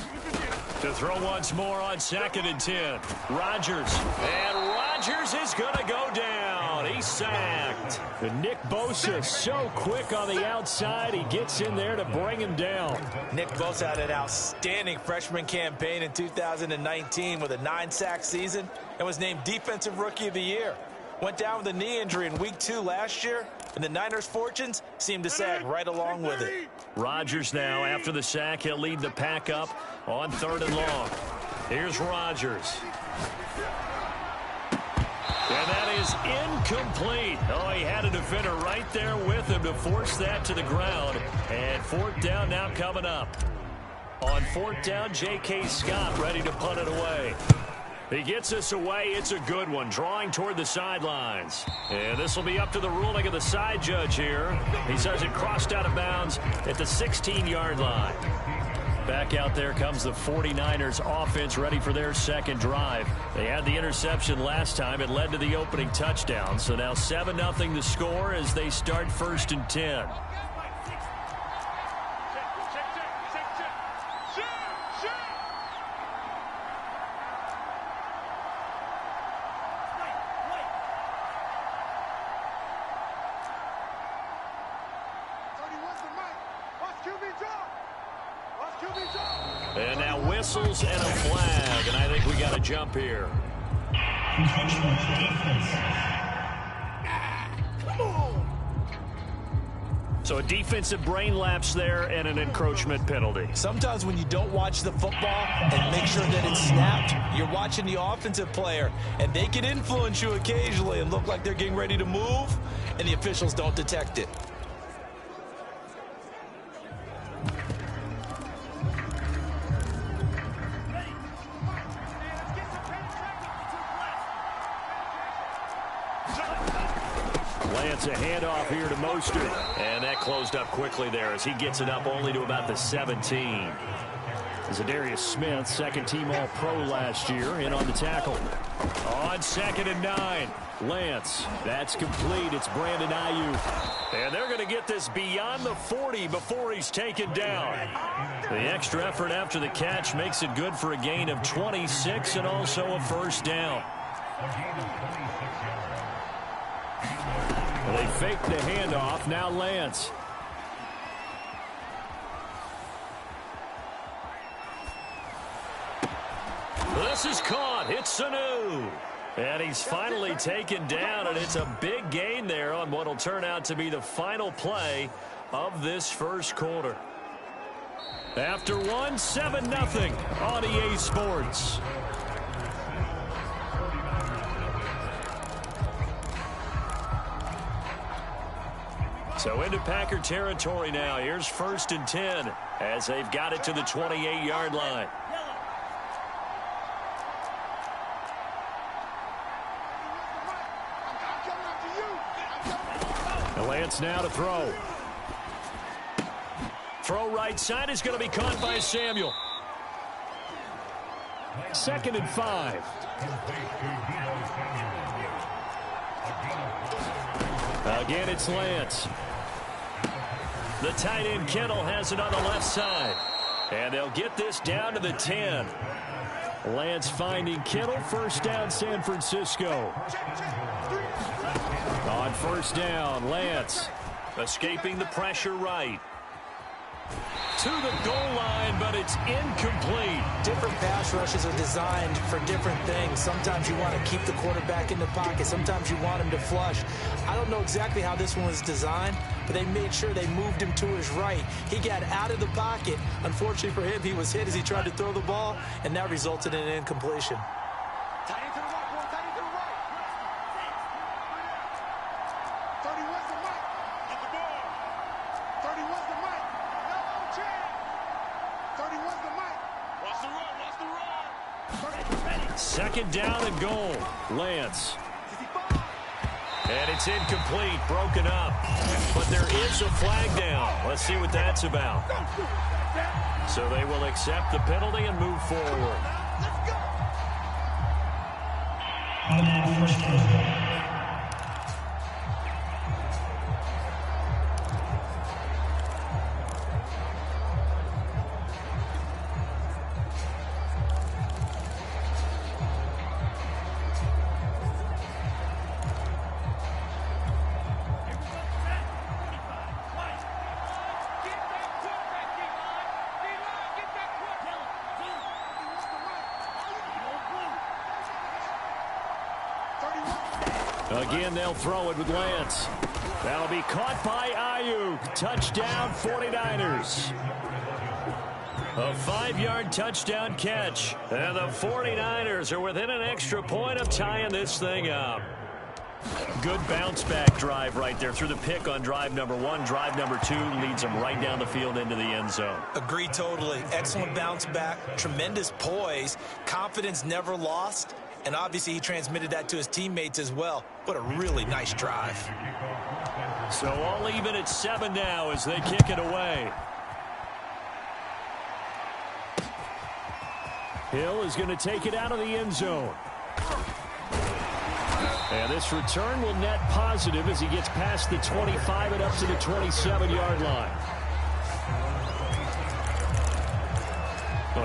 To throw once more on 2nd and 10. Rodgers. And Rodgers is going to go down. He's sacked. And Nick Bosa so quick on the outside. He gets in there to bring him down. Nick Bosa had an outstanding freshman campaign in 2019 with a 9-sack season and was named Defensive Rookie of the Year. Went down with a knee injury in Week 2 last year, and the Niners' fortunes seemed to sag right along with it. Rodgers now, after the sack, he'll lead the pack up on 3rd and long. Here's Rodgers. And that is incomplete. Oh, he had a defender right there with him to force that to the ground. And 4th down now coming up. On 4th down, J.K. Scott ready to punt it away. He gets us away. It's a good one, drawing toward the sidelines. And this will be up to the ruling of the side judge here. He says it crossed out of bounds at the 16-yard line. Back out there comes the 49ers offense ready for their second drive. They had the interception last time. It led to the opening touchdown. So now 7-0 the score as they start 1st and 10. And now whistles and a flag, and I think we got to jump here. So a defensive brain lapse there and an encroachment penalty. Sometimes when you don't watch the football and make sure that it's snapped, you're watching the offensive player, and they can influence you occasionally and look like they're getting ready to move, and the officials don't detect it. Lance, a handoff here to Mostert. And that closed up quickly there as he gets it up only to about the 17. Zadarius Smith, second-team All-Pro last year, in on the tackle. On 2nd and 9. Lance, that's complete. It's Brandon Ayuk. And they're going to get this beyond the 40 before he's taken down. The extra effort after the catch makes it good for a gain of 26 and also a first down. They fake the handoff. Now Lance. This is caught. It's Sanu. And he's finally taken down, and it's a big gain there on what will turn out to be the final play of this first quarter. After one, 7-0 on EA Sports. So into Packer territory now. Here's 1st and 10 as they've got it to the 28-yard line. Lance now to throw. Throw right side is going to be caught by Samuel. 2nd and 5. Again, it's Lance. The tight end Kittle has it on the left side. And they'll get this down to the 10. Lance finding Kittle. First down, San Francisco. On first down, Lance escaping the pressure right. To the goal line, but it's incomplete. Different pass rushes are designed for different things. Sometimes you want to keep the quarterback in the pocket. Sometimes you want him to flush. I don't know exactly how this one was designed, but they made sure they moved him to his right. He got out of the pocket. Unfortunately for him, he was hit as he tried to throw the ball, and that resulted in an incompletion. Second down and goal. Lance. And it's incomplete, broken up. But there is a flag down. Let's see what that's about. So they will accept the penalty and move forward. Again, they'll throw it with Lance. That'll be caught by Ayuk. Touchdown, 49ers. A 5-yard touchdown catch. And the 49ers are within an extra point of tying this thing up. Good bounce-back drive right there through the pick on drive number 1. Drive number 2 leads them right down the field into the end zone. Agree totally. Excellent bounce back. Tremendous poise. Confidence never lost. And obviously he transmitted that to his teammates as well. What a really nice drive. So all even at 7 now as they kick it away. Hill is going to take it out of the end zone. And this return will net positive as he gets past the 25 and up to the 27-yard line.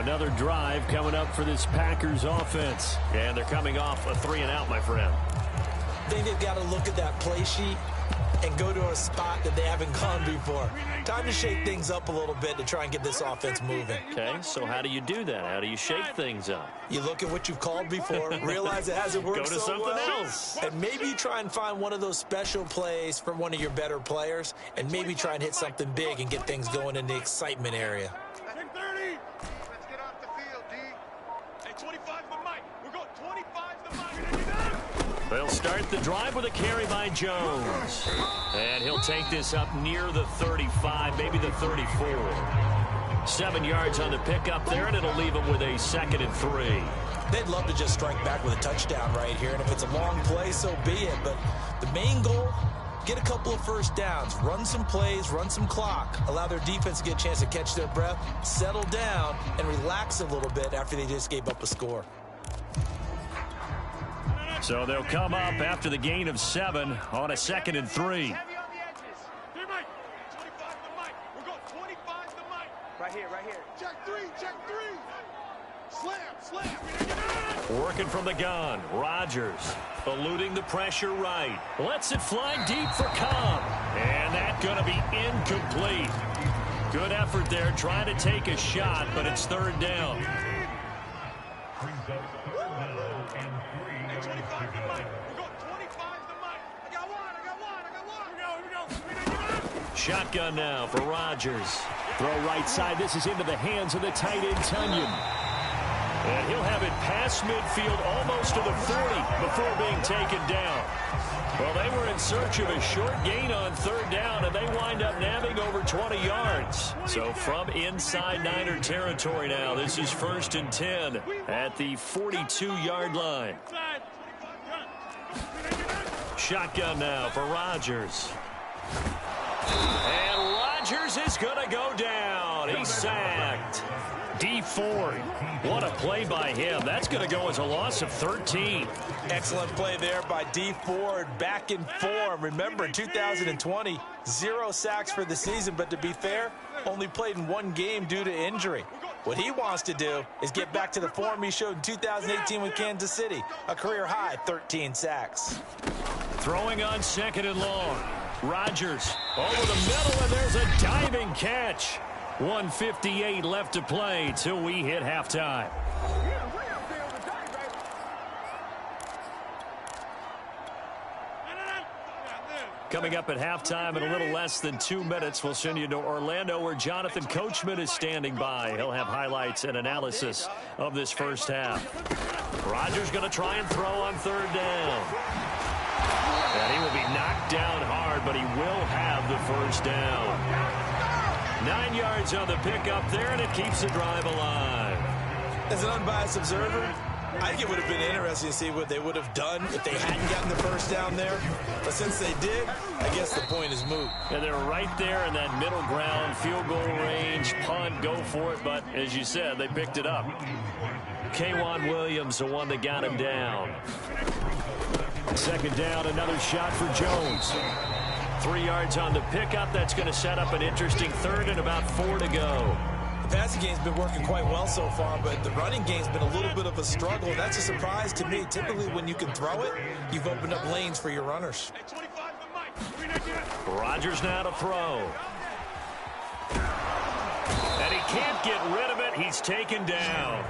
Another drive coming up for this Packers offense. And they're coming off a 3-and-out, my friend. I think they've got to look at that play sheet and go to a spot that they haven't gone before. Time to shake things up a little bit to try and get this offense moving. Okay, so how do you do that? How do you shake things up? You look at what you've called before, realize it hasn't worked Go to so something well, else. and maybe you try and find one of those special plays from one of your better players, and maybe try and hit something big and get things going in the excitement area. Take 30. Let's get off the field, D. Hey, 25 the mic. We're going 25 the mic. They'll start the drive with a carry by Jones. And he'll take this up near the 35, maybe the 34. 7 yards on the pickup there, and it'll leave him with a 2nd and 3. They'd love to just strike back with a touchdown right here, and if it's a long play, so be it. But the main goal, get a couple of first downs, run some plays, run some clock, allow their defense to get a chance to catch their breath, settle down, and relax a little bit after they just gave up a score. So they'll come up after the gain of 7 on a 2nd and 3. Heavy on the edges. Hey, Mike. 25 the mic. We're going 25 the mic. Right here, right here. Check 3, check 3. Slam. Working from the gun, Rodgers eluding the pressure right. Lets it fly deep for Cobb. And that's going to be incomplete. Good effort there trying to take a shot, but it's 3rd down. Shotgun now for Rodgers. Throw right side. This is into the hands of the tight end, Tunyon. And he'll have it past midfield almost to the 40 before being taken down. Well, they were in search of a short gain on 3rd down, and they wind up nabbing over 20 yards. So from inside Niner territory now, this is 1st and 10 at the 42-yard line. Shotgun now for Rodgers. And Rodgers is going to go down. He's sacked. D Ford, what a play by him. That's going to go as a loss of 13. Excellent play there by D Ford, back in form. Remember, in 2020, 0 sacks for the season, but to be fair, only played in 1 game due to injury. What he wants to do is get back to the form he showed in 2018 with Kansas City, a career-high 13 sacks. Throwing on 2nd and long. Rodgers over the middle, and there's a diving catch. 1:58 left to play till we hit halftime. Coming up at halftime in a little less than 2 minutes, we'll send you to Orlando where Jonathan Coachman is standing by. He'll have highlights and analysis of this first half. Rodgers going to try and throw on 3rd down. And he will be knocked down hard, but he will have the 1st down. 9 yards on the pickup there, and it keeps the drive alive. As an unbiased observer, I think it would have been interesting to see what they would have done if they hadn't gotten the 1st down there. But since they did, I guess the point is moot. And they're right there in that middle ground, field goal range, punt, go for it. But as you said, they picked it up. K'Wan Williams, the one that got him down. 2nd down, another shot for Jones. 3 yards on the pickup. That's going to set up an interesting 3rd and about 4 to go. The passing game's been working quite well so far, but the running game's been a little bit of a struggle. That's a surprise to me. Typically, when you can throw it, you've opened up lanes for your runners. Rodgers now to throw. And he can't get rid of it. He's taken down.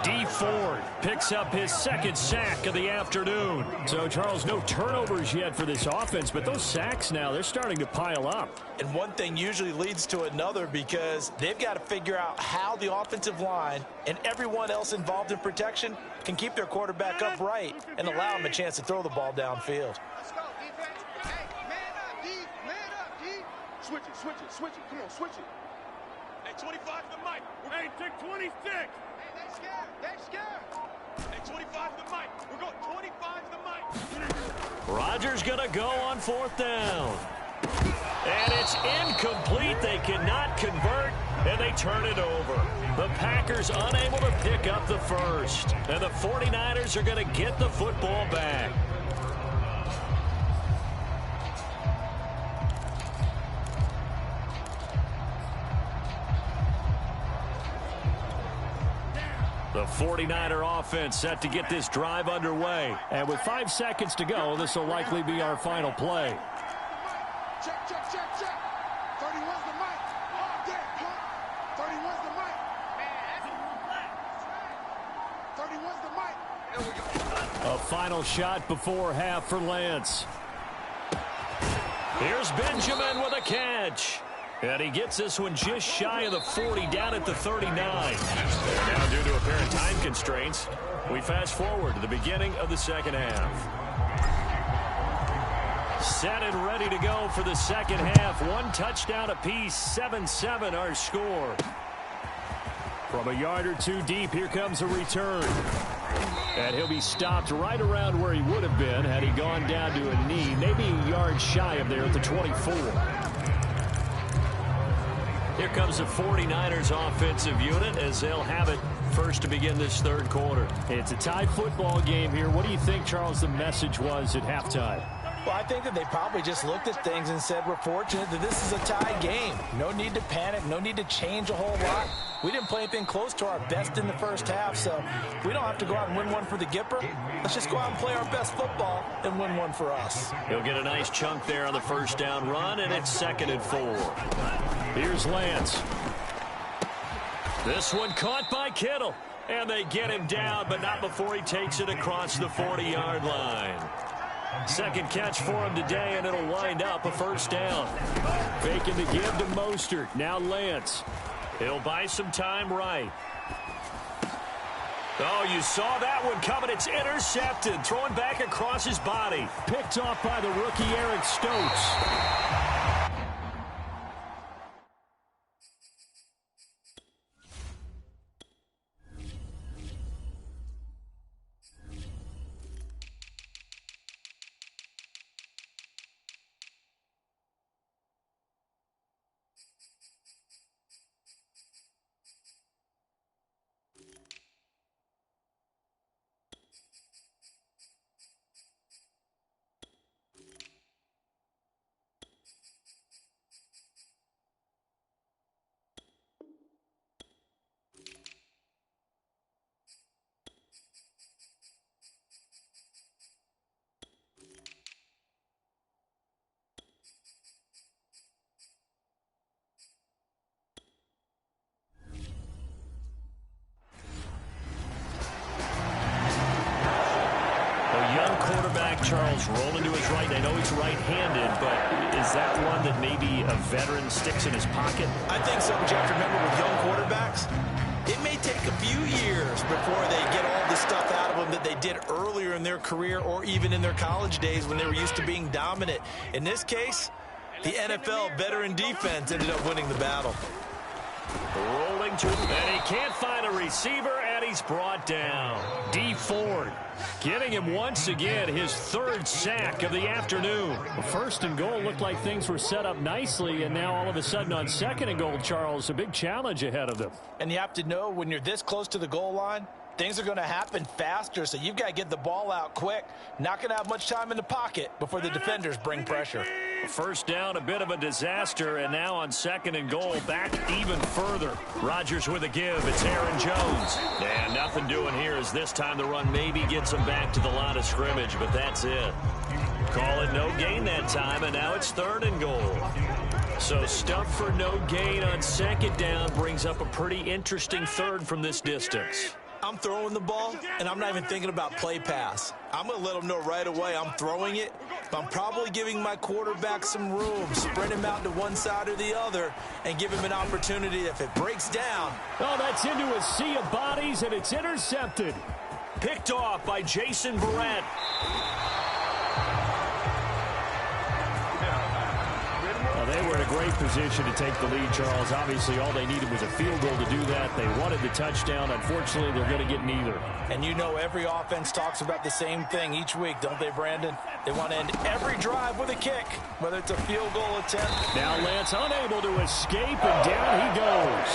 D Ford picks up his 2nd sack of the afternoon. So, Charles, no turnovers yet for this offense, but those sacks now, they're starting to pile up. And one thing usually leads to another because they've got to figure out how the offensive line and everyone else involved in protection can keep their quarterback upright and allow him a chance to throw the ball downfield. Let's go, defense. Hey, man up, D. Man up, D. Switch it, switch it, switch it. Come on, switch it. Hey, 25 the mic. Hey, take 26. Hey, they scared. They scared. Hey, 25 the mic. We're going 25 the mic. Rodgers going to go on 4th down. And it's incomplete. They cannot convert. and they turn it over. The Packers unable to pick up the first, and the 49ers are going to get the football back. The 49er offense set to get this drive underway. And with 5 seconds to go, this will likely be our final play. Check, check, check, check. 31's the mic. Oh, damn, 31's the mic. Man, that's a 31's the mic. There we go. A final shot before half for Lance. Here's Benjamin with a catch. And he gets this one just shy of the 40, down at the 39. And now, due to apparent time constraints, we fast forward to the beginning of the second half. Set and ready to go for the second half. One touchdown apiece, 7-7 our score. From a yard or two deep, here comes a return. And he'll be stopped right around where he would have been had he gone down to a knee, maybe a yard shy of there at the 24. Here comes the 49ers offensive unit as they'll have it first to begin this third quarter. It's a tied football game here. What do you think, Charles, the message was at halftime? Well, I think that they probably just looked at things and said, we're fortunate that this is a tie game. No need to panic. No need to change a whole lot. We didn't play anything close to our best in the first half, so we don't have to go out and win one for the Gipper. Let's just go out and play our best football and win one for us. He'll get a nice chunk there on the first down run, and it's 2nd and 4. Here's Lance. This one caught by Kittle. And they get him down, but not before he takes it across the 40-yard line. Second catch for him today, and it'll wind up a first down. Faking the give to Mostert. Now Lance. He'll buy some time right. Oh, you saw that one coming. It's intercepted. Throwing back across his body. Picked off by the rookie Eric Stokes. Charles rolling to his right. I know he's right-handed, but is that one that maybe a veteran sticks in his pocket? I think so, but you have to remember with young quarterbacks, it may take a few years before they get all the stuff out of them that they did earlier in their career or even in their college days when they were used to being dominant. In this case, the NFL veteran defense ended up winning the battle. Rolling to, and he can't find a receiver, and he's brought down. D. Ford getting him once again his 3rd sack of the afternoon. Well, 1st and goal looked like things were set up nicely, and now all of a sudden on 2nd and goal, Charles, a big challenge ahead of them. And you have to know when you're this close to the goal line, things are going to happen faster, so you've got to get the ball out quick. Not going to have much time in the pocket before the defenders bring pressure. First down, a bit of a disaster, and now on 2nd and goal, back even further. Rodgers with a give. It's Aaron Jones. And nothing doing here as this time the run maybe gets him back to the line of scrimmage, but that's it. Call it no gain that time, and now it's 3rd and goal. So stuff for no gain on 2nd down brings up a pretty interesting 3rd from this distance. I'm throwing the ball, and I'm not even thinking about play pass. I'm going to let them know right away I'm throwing it, but I'm probably giving my quarterback some room, spread him out to one side or the other, and give him an opportunity if it breaks down. Oh, that's into a sea of bodies, and it's intercepted. Picked off by Jason Barrett. Well, they were great position to take the lead, Charles. Obviously, all they needed was a field goal to do that. They wanted the touchdown. Unfortunately, they're going to get neither. And you know every offense talks about the same thing each week, don't they, Brandon? They want to end every drive with a kick, whether it's a field goal attempt. Now Lance unable to escape, and down he goes.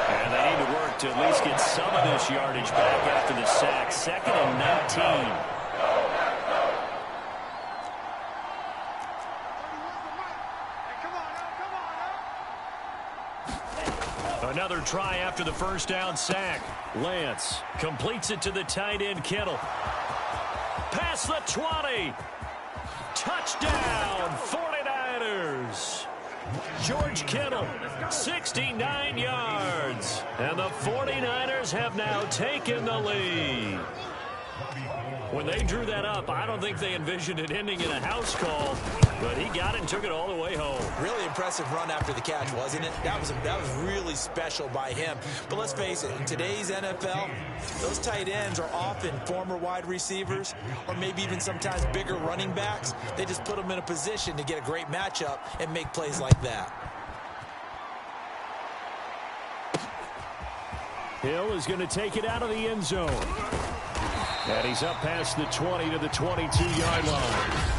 And they need to work to at least get some of this yardage back after the sack. 2nd and 19. Another try after the first down sack. Lance completes it to the tight end, Kittle. Past the 20. Touchdown, 49ers. George Kittle, 69 yards. And the 49ers have now taken the lead. When they drew that up, I don't think they envisioned it ending in a house call, but he got it and took it all the way home. Really impressive run after the catch, wasn't it? That was really special by him. But let's face it, in today's NFL, those tight ends are often former wide receivers or maybe even sometimes bigger running backs. They just put them in a position to get a great matchup and make plays like that. Hill is going to take it out of the end zone. And he's up past the 20 to the 22-yard line.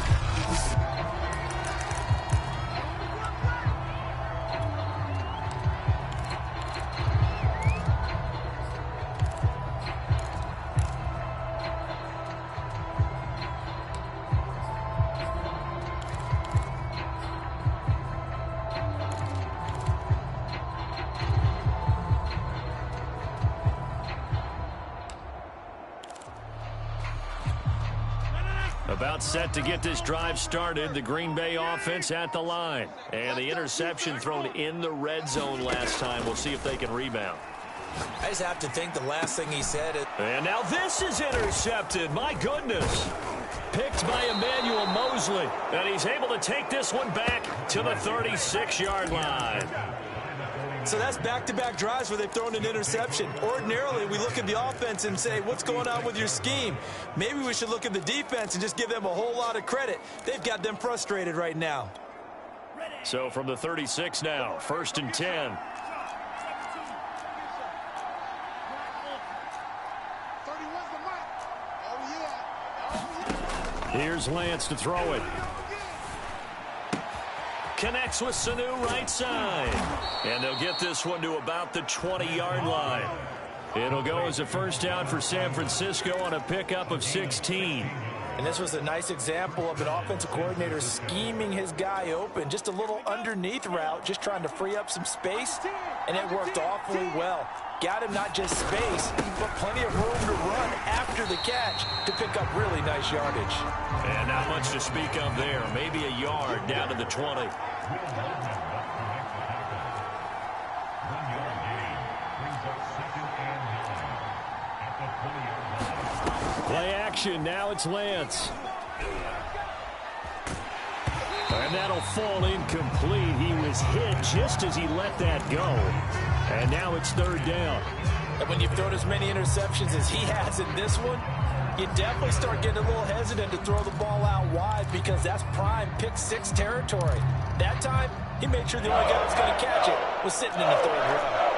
About set to get this drive started. The Green Bay offense at the line. And the interception thrown in the red zone last time. We'll see if they can rebound. I just have to think the last thing he said. And now this is intercepted. My goodness. Picked by Emmanuel Mosley. And he's able to take this one back to the 36-yard line. So that's back-to-back drives where they've thrown an interception. Ordinarily, we look at the offense and say, what's going on with your scheme? Maybe we should look at the defense and just give them a whole lot of credit. They've got them frustrated right now. So from the 36 now, 1st and 10. Here's Lance to throw it. Connects with Sanu right side. And they'll get this one to about the 20-yard line. It'll go as a first down for San Francisco on a pickup of 16. And this was a nice example of an offensive coordinator scheming his guy open. Just a little underneath route, just trying to free up some space. And it worked awfully well. Got him not just space, but plenty of room to run after the catch to pick up really nice yardage. And not much to speak of there. Maybe a yard down to the 20. Play action. Now it's Lance. And that'll fall incomplete. He was hit just as he let that go. And now it's 3rd down. And when you've thrown as many interceptions as he has in this one, you definitely start getting a little hesitant to throw the ball out wide because that's prime pick 6 territory. That time, he made sure the only guy that's going to catch it was sitting in the 3rd row.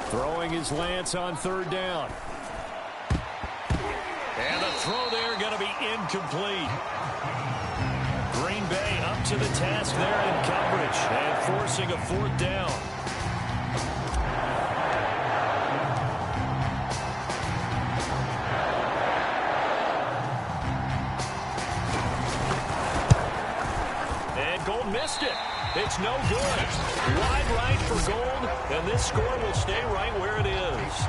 Throwing his Lance on 3rd down. And the throw there going to be incomplete. Green Bay up to the task there in coverage and forcing a 4th down. And Gold missed it. It's no good. Wide right for Gold, and this score will stay right where it is.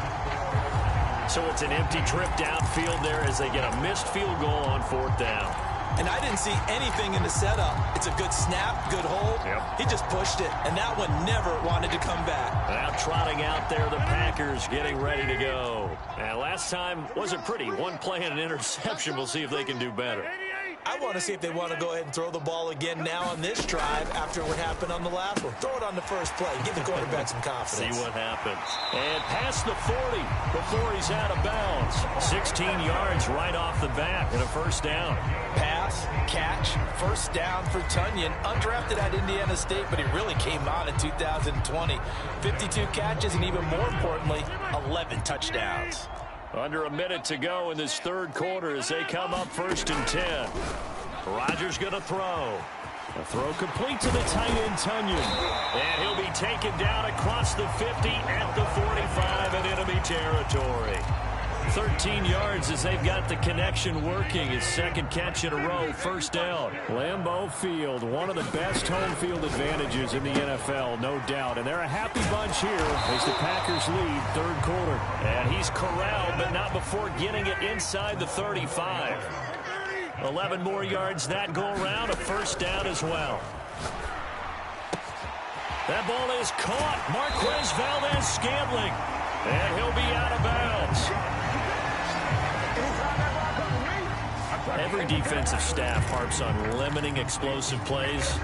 So it's an empty trip downfield there as they get a missed field goal on 4th down. And I didn't see anything in the setup. It's a good snap, good hold. Yep. He just pushed it, and that one never wanted to come back. Now trotting out there, the Packers getting ready to go. And last time wasn't pretty. One play and an interception. We'll see if they can do better. I want to see if they want to go ahead and throw the ball again now on this drive after what happened on the last one. Throw it on the first play. Give the quarterback some confidence. See what happens. And past the 40 before he's out of bounds. 16 yards right off the bat and a first down. Pass, catch, first down for Tunyon. Undrafted at Indiana State, but he really came on in 2020. 52 catches and even more importantly, 11 touchdowns. Under a minute to go in this third quarter as they come up 1st and 10. Rodgers going to throw. A throw complete to the tight end, Tunyon. And he'll be taken down across the 50 at the 45 in enemy territory. 13 yards as they've got the connection working. His second catch in a row, first down. Lambeau Field, one of the best home field advantages in the NFL, no doubt. And they're a happy bunch here as the Packers lead third quarter. And he's corralled, but not before getting it inside the 35. 11 more yards that go around, a first down as well. That ball is caught. Marquez Valdez-Scantling. And he'll be out of bounds. Every defensive staff harps on limiting explosive plays.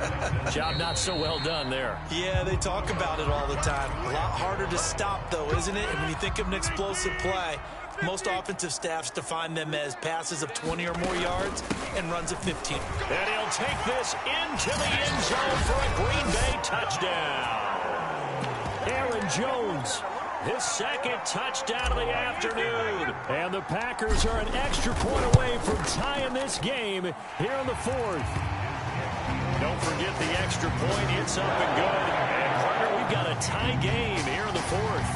Job not so well done there. Yeah, they talk about it all the time. A lot harder to stop, though, isn't it? And when you think of an explosive play, most offensive staffs define them as passes of 20 or more yards and runs of 15. And he'll take this into the end zone for a Green Bay touchdown. Aaron Jones, his second touchdown of the afternoon. And the Packers are an extra point away from tying this game here in the fourth. Don't forget the extra point. It's up and good. And, partner, we've got a tie game here in the fourth.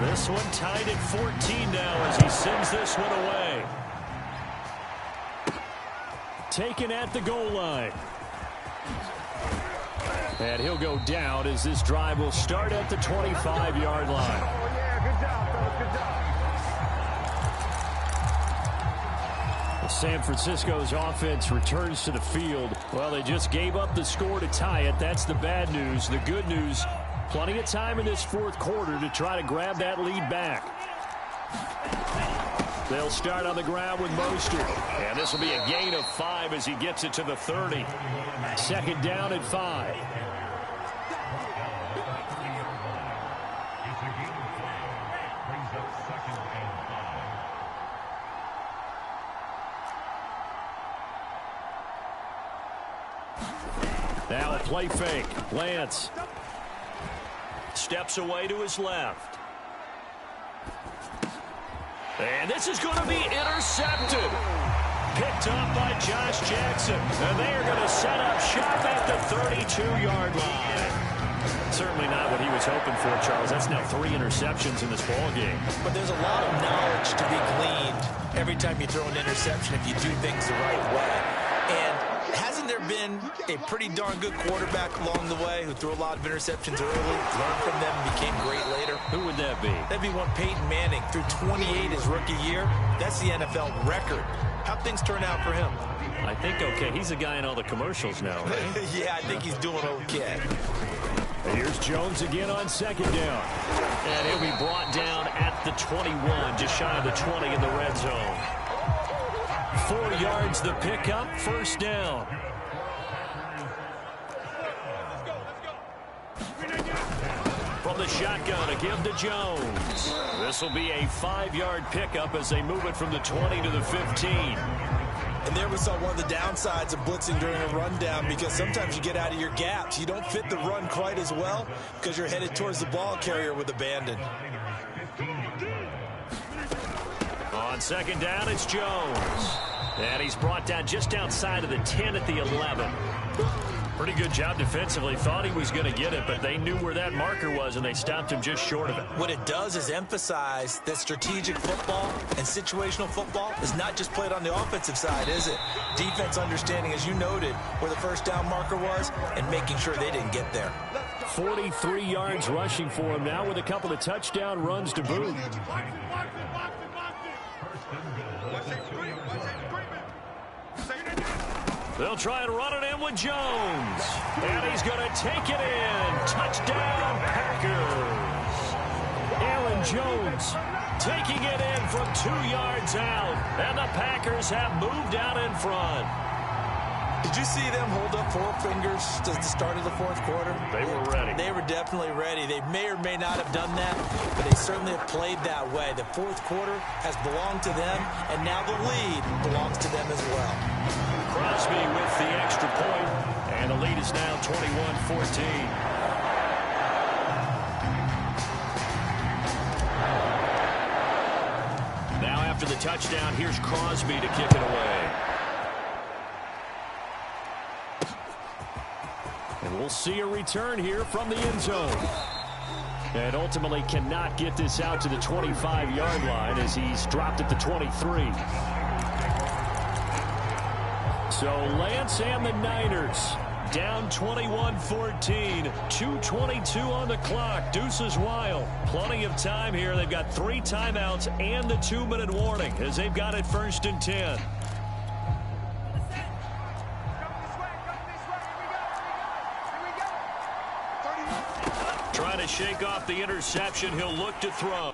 This one tied at 14 now as he sends this one away. Taken at the goal line. And he'll go down as this drive will start at the 25-yard line. San Francisco's offense returns to the field. Well, they just gave up the score to tie it. That's the bad news. The good news, plenty of time in this fourth quarter to try to grab that lead back. They'll start on the ground with Mostert. And this will be a gain of 5 as he gets it to the 30. Second down at 5. Now a play fake. Lance steps away to his left. And this is going to be intercepted. Picked up by Josh Jackson. And they are going to set up shop at the 32-yard line. Certainly not what he was hoping for, Charles. That's now 3 interceptions in this ball game. But there's a lot of knowledge to be gleaned every time you throw an interception if you do things the right way. And hasn't there been a pretty darn good quarterback along the way who threw a lot of interceptions early, learned from them, and became great later? Who would that be? That'd be one Peyton Manning. Threw 28 his rookie year. That's the NFL record. How'd things turn out for him? I think okay. He's a guy in all the commercials now, right? Yeah, I think he's doing okay. Here's Jones again on second down. And he'll be brought down at the 21, just shy of the 20 in the red zone. 4 yards the pickup, first down. From the shotgun, a give to Jones. This will be a 5-yard pickup as they move it from the 20 to the 15. And there we saw one of the downsides of blitzing during a rundown, because sometimes you get out of your gaps. You don't fit the run quite as well because you're headed towards the ball carrier with abandon. On second down, it's Jones. And he's brought down just outside of the 10 at the 11. Pretty good job defensively. Thought he was going to get it, but they knew where that marker was, and they stopped him just short of it. What it does is emphasize that strategic football and situational football is not just played on the offensive side, is it? Defense understanding, as you noted, where the first down marker was and making sure they didn't get there. 43 yards rushing for him now with a couple of touchdown runs to boot. They'll try and run it in with Jones. And he's going to take it in. Touchdown, Packers. Aaron Jones, taking it in from 2 yards out. And the Packers have moved out in front. Did you see them hold up 4 fingers at the start of the fourth quarter? They were ready. They were definitely ready. They may or may not have done that, but they certainly have played that way. The fourth quarter has belonged to them, and now the lead belongs to them as well. Crosby with the extra point, and the lead is now 21-14. Now after the touchdown, here's Crosby to kick it away. And we'll see a return here from the end zone. And ultimately cannot get this out to the 25-yard line as he's dropped at the 23. So Lance and the Niners down 21-14. 2:22 on the clock. Deuces wild. Plenty of time here. They've got 3 timeouts and the 2-minute warning as they've got it 1st and 10. Trying to shake off the interception. He'll look to throw.